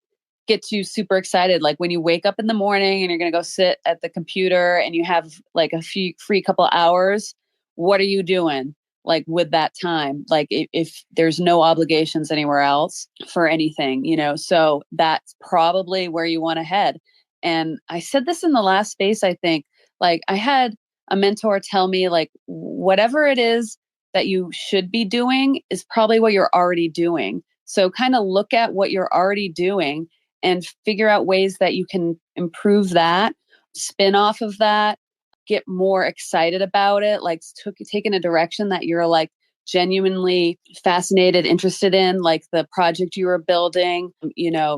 gets you super excited. Like when you wake up in the morning and you're going to go sit at the computer and you have like a few free couple hours, what are you doing? Like with that time, like if there's no obligations anywhere else for anything, so that's probably where you want to head. And I said this in the last space, I think, like I had a mentor tell me, like, whatever it is that you should be doing is probably what you're already doing. So kind of look at what you're already doing and figure out ways that you can improve that, spin off of that, get more excited about it, like take in a direction that you're like genuinely fascinated, interested in, like the project you were building,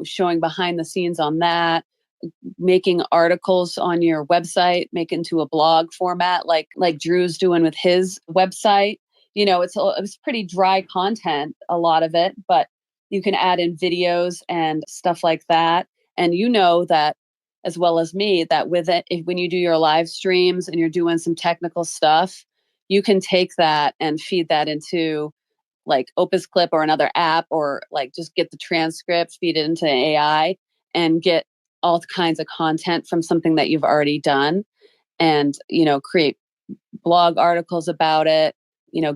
showing behind the scenes on that, making articles on your website, make it into a blog format, like Drew's doing with his website. It's pretty dry content, a lot of it, but you can add in videos and stuff like that. And that as well as me, that with it, when you do your live streams and you're doing some technical stuff, you can take that and feed that into like Opus Clip or another app, or like just get the transcript, feed it into AI and get all kinds of content from something that you've already done, and, create blog articles about it,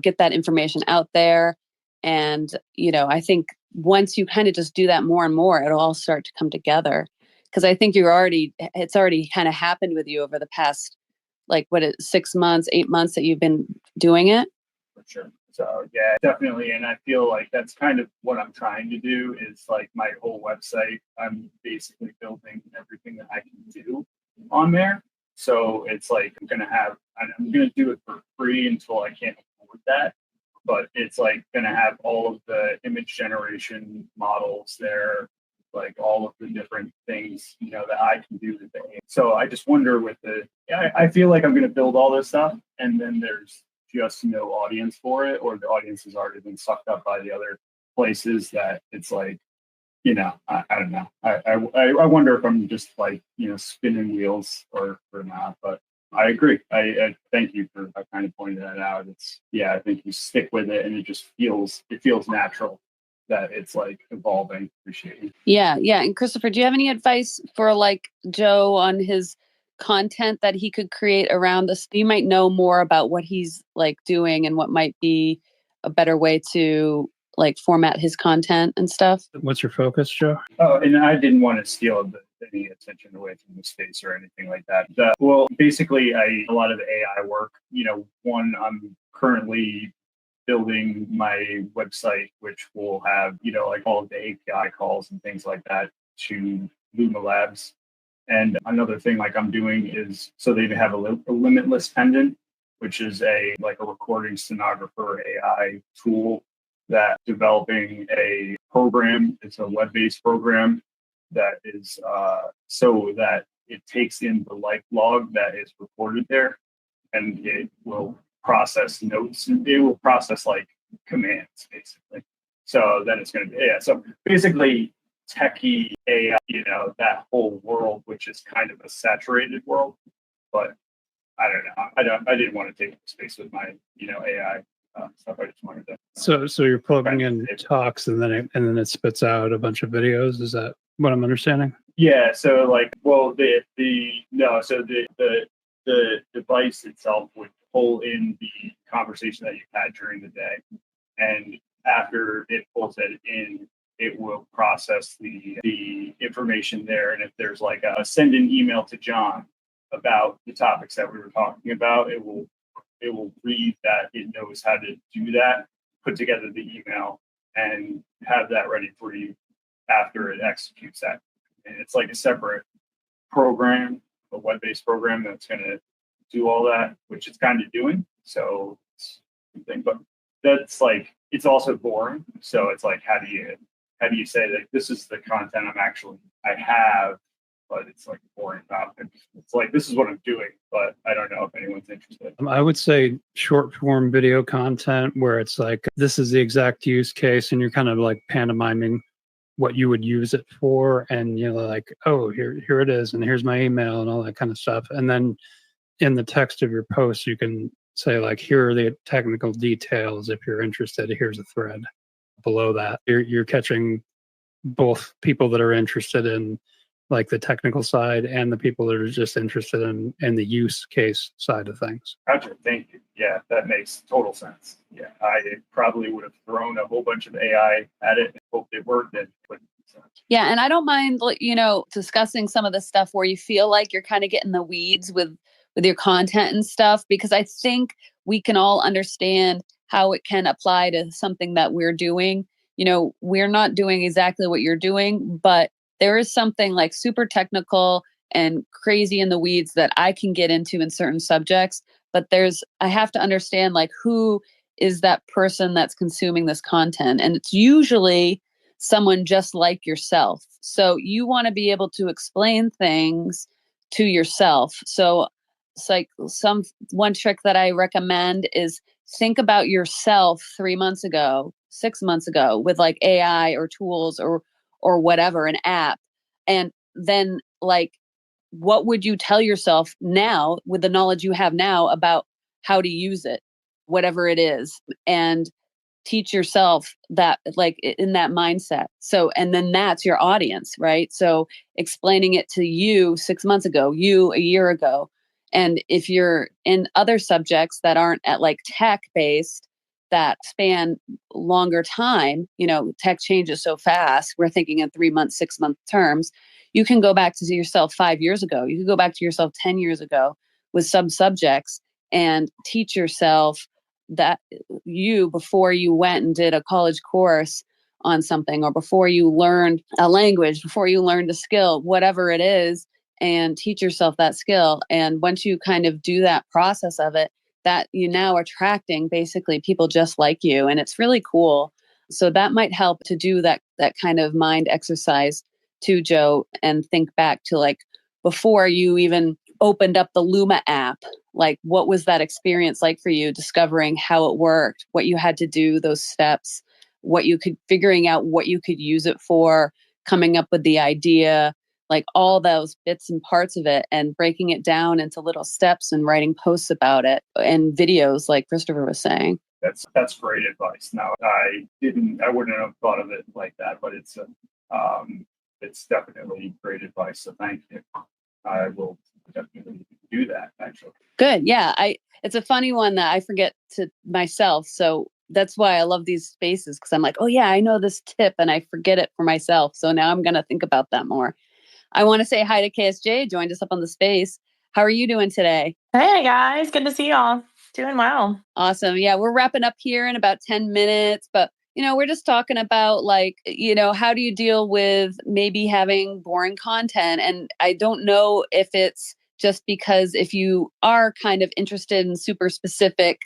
get that information out there. And, I think once you kind of just do that more and more, it'll all start to come together. Because I think it's already kind of happened with you over the past, 6 months, 8 months that you've been doing it. For sure. So yeah, definitely. And I feel like that's kind of what I'm trying to do is like my whole website. I'm basically building everything that I can do on there. So it's like I'm going to do it for free until I can't afford that. But it's like going to have all of the image generation models there, like all of the different things, that I can do with the AI. So I just wonder I feel like I'm going to build all this stuff and then there's just no audience for it, or the audience has already been sucked up by the other places that it's like, I don't know. I wonder if I'm just like, spinning wheels or not, but I agree. I thank you for kind of pointing that out. I think you stick with it and it feels natural that it's like evolving. Appreciate it. Yeah. And Christopher, do you have any advice for like Joe on his content that he could create around this? You might know more about what he's like doing and what might be a better way to like format his content and stuff. What's your focus, Joe? Oh, and I didn't want to steal any attention away from the space or anything like that. Well, basically, a lot of the AI work, one, I'm currently building my website, which will have, like all of the API calls and things like that to Luma Labs. And another thing like I'm doing is, so they have a limitless pendant, which is a recording stenographer AI tool that developing a program. It's a web-based program that is so that it takes in the life log that is recorded there, and it will process notes and it will process like commands basically. So then it's going to be so basically techie AI, that whole world, which is kind of a saturated world. But I don't know. I didn't want to take space with my AI stuff. I just wanted to. So you're plugging in talks and then it spits out a bunch of videos. Is that what I'm understanding? Yeah. So the device itself would pull in the conversation that you had during the day, and after it pulls it in, it will process the information there. And if there's like a send an email to John about the topics that we were talking about, it will read that, it knows how to do that, put together the email, and have that ready for you after it executes that. And it's like a separate program, a web-based program that's going to do all that, which it's kind of doing. So it's a thing, but that's like, it's also boring. So it's like, how do you say that this is the content I have, but it's like a boring topic. It's like, this is what I'm doing, but I don't know if anyone's interested. I would say short form video content where it's like, this is the exact use case and you're kind of like pantomiming what you would use it for. And you're like, oh, here it is. And here's my email and all that kind of stuff. And then in the text of your post, you can say like, here are the technical details. If you're interested, here's a thread below that. You're catching both people that are interested in like the technical side and the people that are just interested in the use case side of things. Gotcha. Thank you. Yeah, that makes total sense. Yeah, I probably would have thrown a whole bunch of AI at it and hoped it worked. Yeah, and I don't mind, discussing some of the stuff where you feel like you're kind of getting the weeds with your content and stuff, because I think we can all understand how it can apply to something that we're doing. We're not doing exactly what you're doing, but there is something like super technical and crazy in the weeds that I can get into in certain subjects. But I have to understand like who is that person that's consuming this content. And it's usually someone just like yourself. So you want to be able to explain things to yourself. So it's like one trick that I recommend is think about yourself 3 months ago, 6 months ago with like AI or tools or whatever, an app. And then like, what would you tell yourself now with the knowledge you have now about how to use it, whatever it is, and teach yourself that like in that mindset. So, and then that's your audience, right? So explaining it to you 6 months ago, you a year ago. And if you're in other subjects that aren't at like tech based, that span longer time, tech changes so fast. We're thinking in 3 month, 6 month terms. You can go back to yourself 5 years ago. You can go back to yourself 10 years ago with some subjects and teach yourself that before you went and did a college course on something, or before you learned a language, before you learned a skill, whatever it is, and teach yourself that skill. And once you kind of do that process of it, that you now attracting basically people just like you. And it's really cool. So that might help to do that kind of mind exercise too, Joe, and think back to like before you even opened up the Luma app, like what was that experience like for you, discovering how it worked, what you had to do, those steps, figuring out what you could use it for, coming up with the idea, like all those bits and parts of it, and breaking it down into little steps and writing posts about it and videos like Christopher was saying. That's great advice. Now, I wouldn't have thought of it like that, but it's definitely great advice. So thank you. I will definitely do that, actually. Good. Yeah. It's a funny one that I forget to myself. So that's why I love these spaces, because I'm like, oh yeah, I know this tip and I forget it for myself. So now I'm going to think about that more. I want to say hi to KSJ, joined us up on the space. How are you doing today? Hey guys, good to see y'all. Doing well. Awesome. Yeah, we're wrapping up here in about 10 minutes, but we're just talking about like, how do you deal with maybe having boring content? And I don't know if it's just because if you are kind of interested in super specific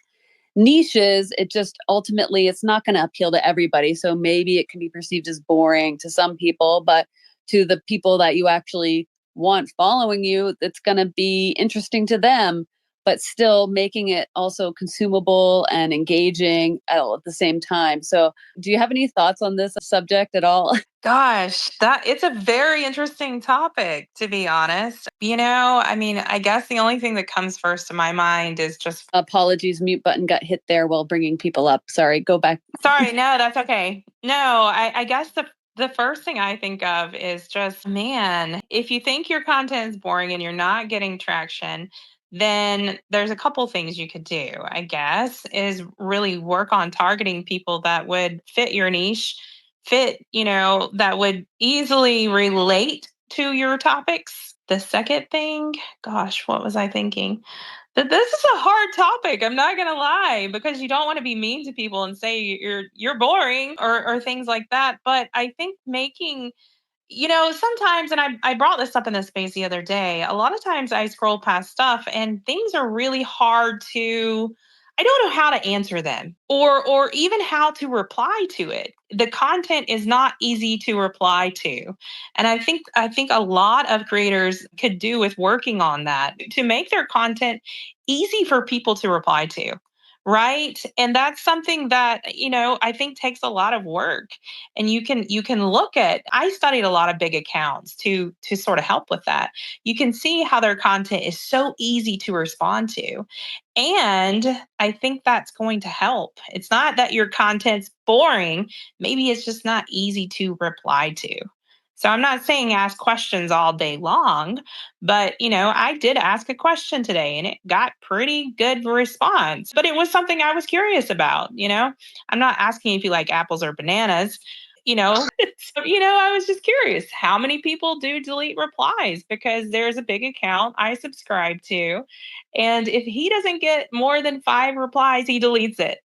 niches, it just ultimately it's not going to appeal to everybody. So maybe it can be perceived as boring to some people, but to the people that you actually want following you, it's going to be interesting to them, but still making it also consumable and engaging at the same time. So do you have any thoughts on this subject at all? Gosh, it's a very interesting topic, to be honest. I guess the only thing that comes first to my mind is just... Apologies, mute button got hit there while bringing people up. Sorry, go back. Sorry, no, that's okay. No, I guess the first thing I think of is just, man, if you think your content is boring and you're not getting traction, then there's a couple things you could do, I guess, is really work on targeting people that would fit your niche, that would easily relate to your topics. The second thing, gosh, what was I thinking? That this is a hard topic. I'm not going to lie, because you don't want to be mean to people and say you're boring or things like that. But I think making, sometimes, and I brought this up in the space the other day, a lot of times I scroll past stuff and things are really hard I don't know how to answer them or even how to reply to it. The content is not easy to reply to. And I think a lot of creators could do with working on that to make their content easy for people to reply to. Right. And that's something that, I think takes a lot of work. And you can look at, I studied a lot of big accounts to sort of help with that. You can see how their content is so easy to respond to. And I think that's going to help. It's not that your content's boring. Maybe it's just not easy to reply to. So I'm not saying ask questions all day long, but, I did ask a question today and it got pretty good response, but it was something I was curious about. I'm not asking if you like apples or bananas, so, I was just curious, how many people do delete replies? Because there's a big account I subscribe to. And if he doesn't get more than 5 replies, he deletes it.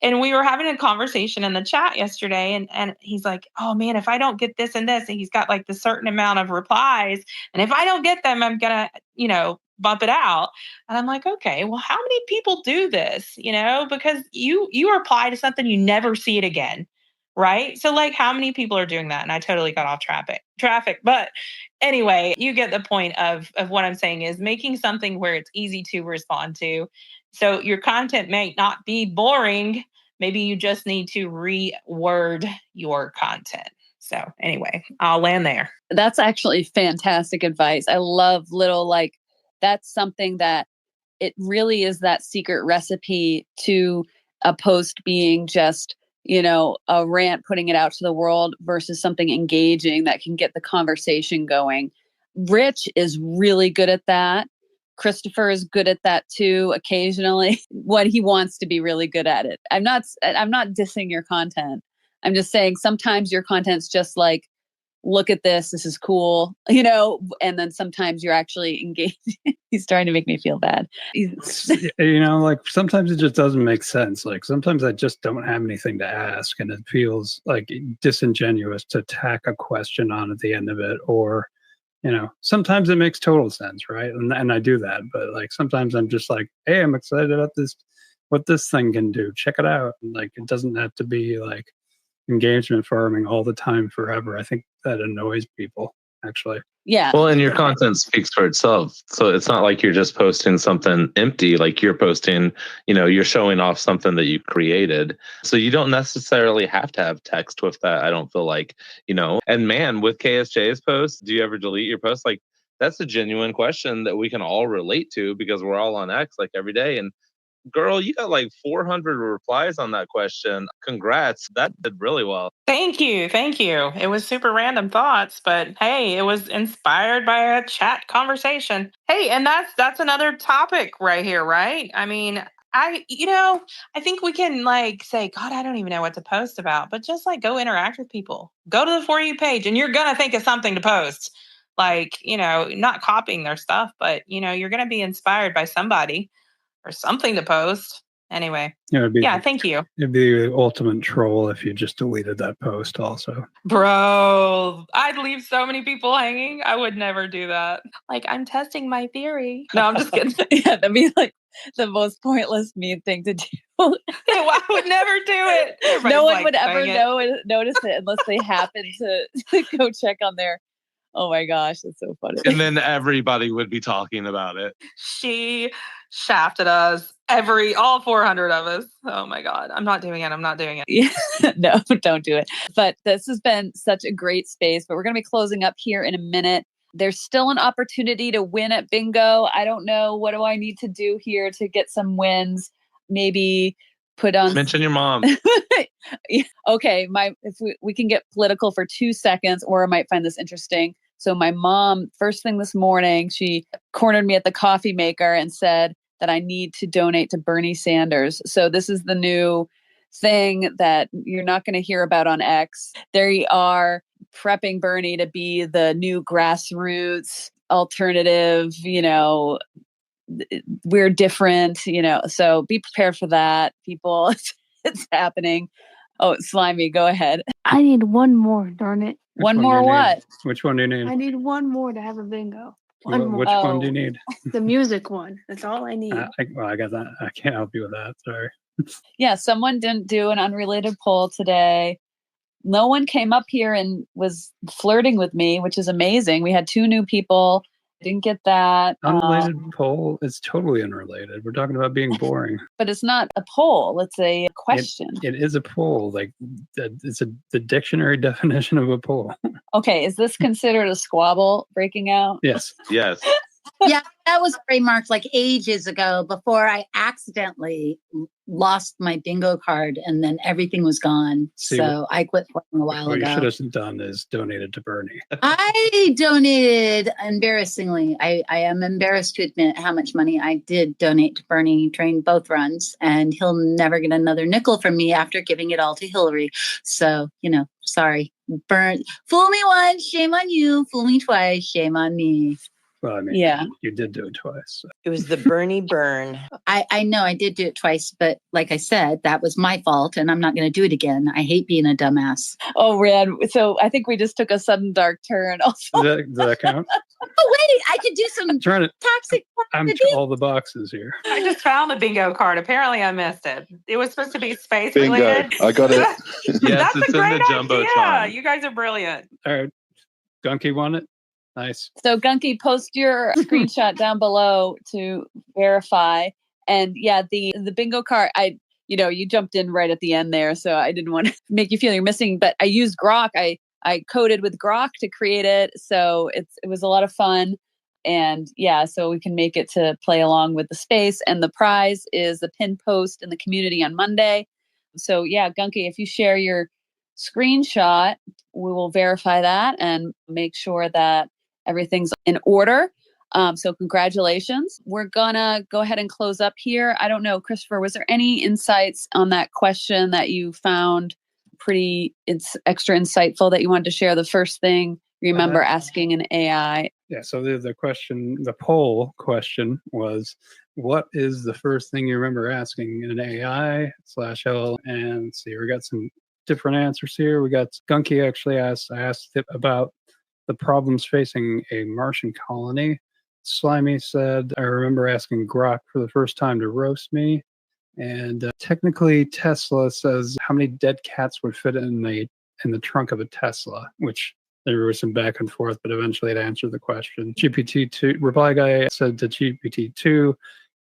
And we were having a conversation in the chat yesterday, and he's like, oh man, if I don't get this and this, and he's got like the certain amount of replies, and if I don't get them, I'm gonna, bump it out. And I'm like, okay, well, how many people do this? Because you reply to something, you never see it again. Right. So like how many people are doing that? And I totally got off traffic. But anyway, you get the point of what I'm saying is making something where it's easy to respond to. So your content may not be boring. Maybe you just need to reword your content. So anyway, I'll land there. That's actually fantastic advice. I love that's something that it really is that secret recipe to a post being just, a rant, putting it out to the world versus something engaging that can get the conversation going. Rich is really good at that. Christopher is good at that too occasionally when he wants to be really good at it. I'm not dissing your content. I'm just saying sometimes your content's just like, look at this is cool, and then sometimes you're actually engaged. He's trying to make me feel bad. Like sometimes it just doesn't make sense. Like sometimes I just don't have anything to ask, and it feels like disingenuous to tack a question on at the end of it. Or sometimes it makes total sense, right? And I do that, but like sometimes I'm just like, hey, I'm excited about this, what this thing can do. Check it out. And like it doesn't have to be like engagement farming all the time forever. I think that annoys people, actually. Yeah. Well, and your content speaks for itself. So it's not like you're just posting something empty. Like you're posting, you're showing off something that you created. So you don't necessarily have to have text with that. I don't feel like, and man, with KSJ's posts, do you ever delete your posts? Like that's a genuine question that we can all relate to because we're all on X like every day. And girl, you got like 400 replies on that question. Congrats. That did really well. Thank you. Thank you. It was super random thoughts, but hey, it was inspired by a chat conversation. Hey, and that's another topic right here, right? I mean, I think we can like say, God, I don't even know what to post about, but just like go interact with people. Go to the For You page and you're going to think of something to post. Like, not copying their stuff, but you're going to be inspired by somebody or something to post. Anyway, thank you. It'd be the ultimate troll if you just deleted that post also. Bro, I'd leave so many people hanging. I would never do that. Like, I'm testing my theory. No, I'm just kidding. Yeah, that'd be like the most pointless, mean thing to do. I would never do it. Everybody's no one like, would ever "Dang notice it unless they happen to go check on their. Oh my gosh, that's so funny. And then everybody would be talking about it. She shafted us, all 400 of us. Oh my God. I'm not doing it. Yeah. No, don't do it. But this has been such a great space, but we're going to be closing up here in a minute. There's still an opportunity to win at bingo. I don't know. What do I need to do here to get some wins? Maybe put on. Mention your mom. Okay. If we can get political for 2 seconds, or I might find this interesting. So my mom, first thing this morning, she cornered me at the coffee maker and said that I need to donate to Bernie Sanders. So this is the new thing that you're not going to hear about on X. They are prepping Bernie to be the new grassroots alternative, we're different, so be prepared for that, people. It's happening. Oh, Slimy, go ahead. I need one more, darn it. One more what? Which one do you need? I need one more to have a bingo. Which one do you need? The music one. That's all I need. I got that. I can't help you with that. Sorry. Yeah, someone didn't do an unrelated poll today. No one came up here and was flirting with me, which is amazing. We had 2 new people. Didn't get that. Unrelated poll is totally unrelated. We're talking about being boring. But it's not a poll. It's a question. It is a poll. Like it's the dictionary definition of a poll. Okay. Is this considered a squabble breaking out? Yes. Yes. Yeah, that was trademarked like ages ago before I accidentally lost my bingo card and then everything was gone. So I quit playing a while what ago. What you should have done is donated to Bernie. I donated, embarrassingly. I am embarrassed to admit how much money I did donate to Bernie during both runs, and he'll never get another nickel from me after giving it all to Hillary. So, sorry. Fool me once, shame on you. Fool me twice, shame on me. Well, I mean, yeah, you did do it twice. So. It was the Bernie burn. I know I did do it twice, but like I said, that was my fault, and I'm not going to do it again. I hate being a dumbass. Oh, Rad. So I think we just took a sudden dark turn. Also, does that count? Oh wait, I could do some toxic. I'm all the boxes here. I just found the bingo card. Apparently, I missed it. It was supposed to be space Bingo. related. I got it. Yes, That's it's a great in the Jumbotron. idea. You guys are brilliant. All right. Gunky won it. Nice. So Gunky, post your screenshot down below to verify. And yeah, the bingo card, you jumped in right at the end there, so I didn't want to make you feel you're missing, but I used Grok. I coded with Grok to create it. So it was a lot of fun. And yeah, so we can make it to play along with the space. And the prize is the pin post in the community on Monday. So yeah, Gunky, if you share your screenshot, we will verify that and make sure that everything's in order. So congratulations. We're gonna go ahead and close up here. I don't know, Christopher, was there any insights on that question that you found pretty extra insightful that you wanted to share? The first thing you remember asking an AI? Yeah, so the question, the poll question was, what is the first thing you remember asking an AI/L? And let's see, we got some different answers here. We got Gunky actually asked, I asked it about the problems facing a Martian colony. Slimy said, I remember asking Grok for the first time to roast me. And technically, Tesla says how many dead cats would fit in the trunk of a Tesla, which there was some back and forth, but eventually it answered the question. GPT-2 reply guy said to GPT-2,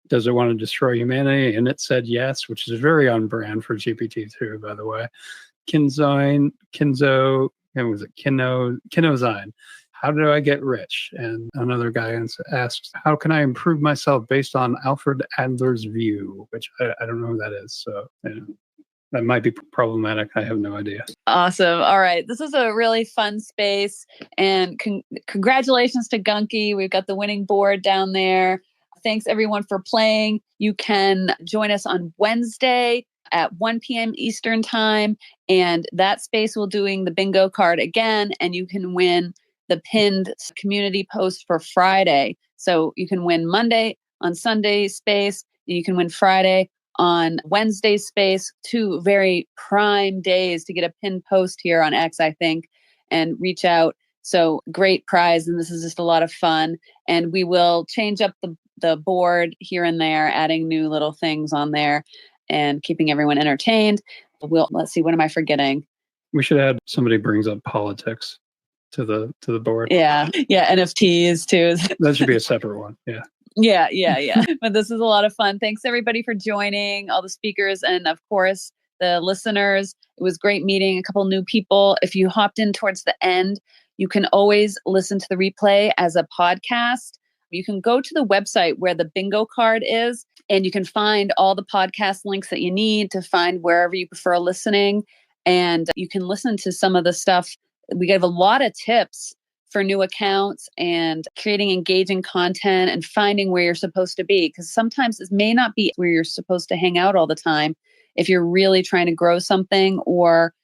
does it want to destroy humanity? And it said yes, which is very on brand for GPT-2, by the way. Kinozine, how do I get rich? And another guy asked, how can I improve myself based on Alfred Adler's view, which I don't know who that is. So that might be problematic. I have no idea. Awesome. All right. This is a really fun space. And congratulations to Gunky. We've got the winning board down there. Thanks, everyone, for playing. You can join us on Wednesday at 1 p.m. Eastern Time. And that space will doing the bingo card again. And you can win the pinned community post for Friday. So you can win Monday on Sunday space. And you can win Friday on Wednesday space. 2 very prime days to get a pinned post here on X, I think, and reach out. So great prize. And this is just a lot of fun. And we will change up the board here and there, adding new little things on there and keeping everyone entertained. Let's see, what am I forgetting? We should add somebody brings up politics to the board. Yeah, NFTs too. That should be a separate one. Yeah. Yeah. But this is a lot of fun. Thanks everybody for joining, all the speakers, and of course the listeners. It was great meeting a couple new people. If you hopped in towards the end, you can always listen to the replay as a podcast. You can go to the website where the bingo card is, and you can find all the podcast links that you need to find wherever you prefer listening. And you can listen to some of the stuff. We gave a lot of tips for new accounts and creating engaging content and finding where you're supposed to be. Because sometimes it may not be where you're supposed to hang out all the time if you're really trying to grow something, or,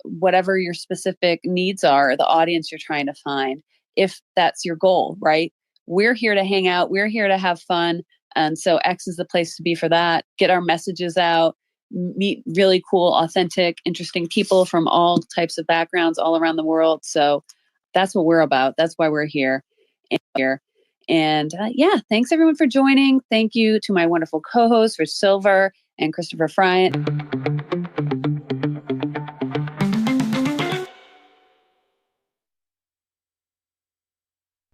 whatever your specific needs are, the audience you're trying to find, if that's your goal, right? We're here to hang out. We're here to have fun. And so X is the place to be for that. Get our messages out, meet really cool, authentic, interesting people from all types of backgrounds all around the world. So that's what we're about. That's why we're here. And thanks everyone for joining. Thank you to my wonderful co-hosts, Rich Silver and Christopher Friant.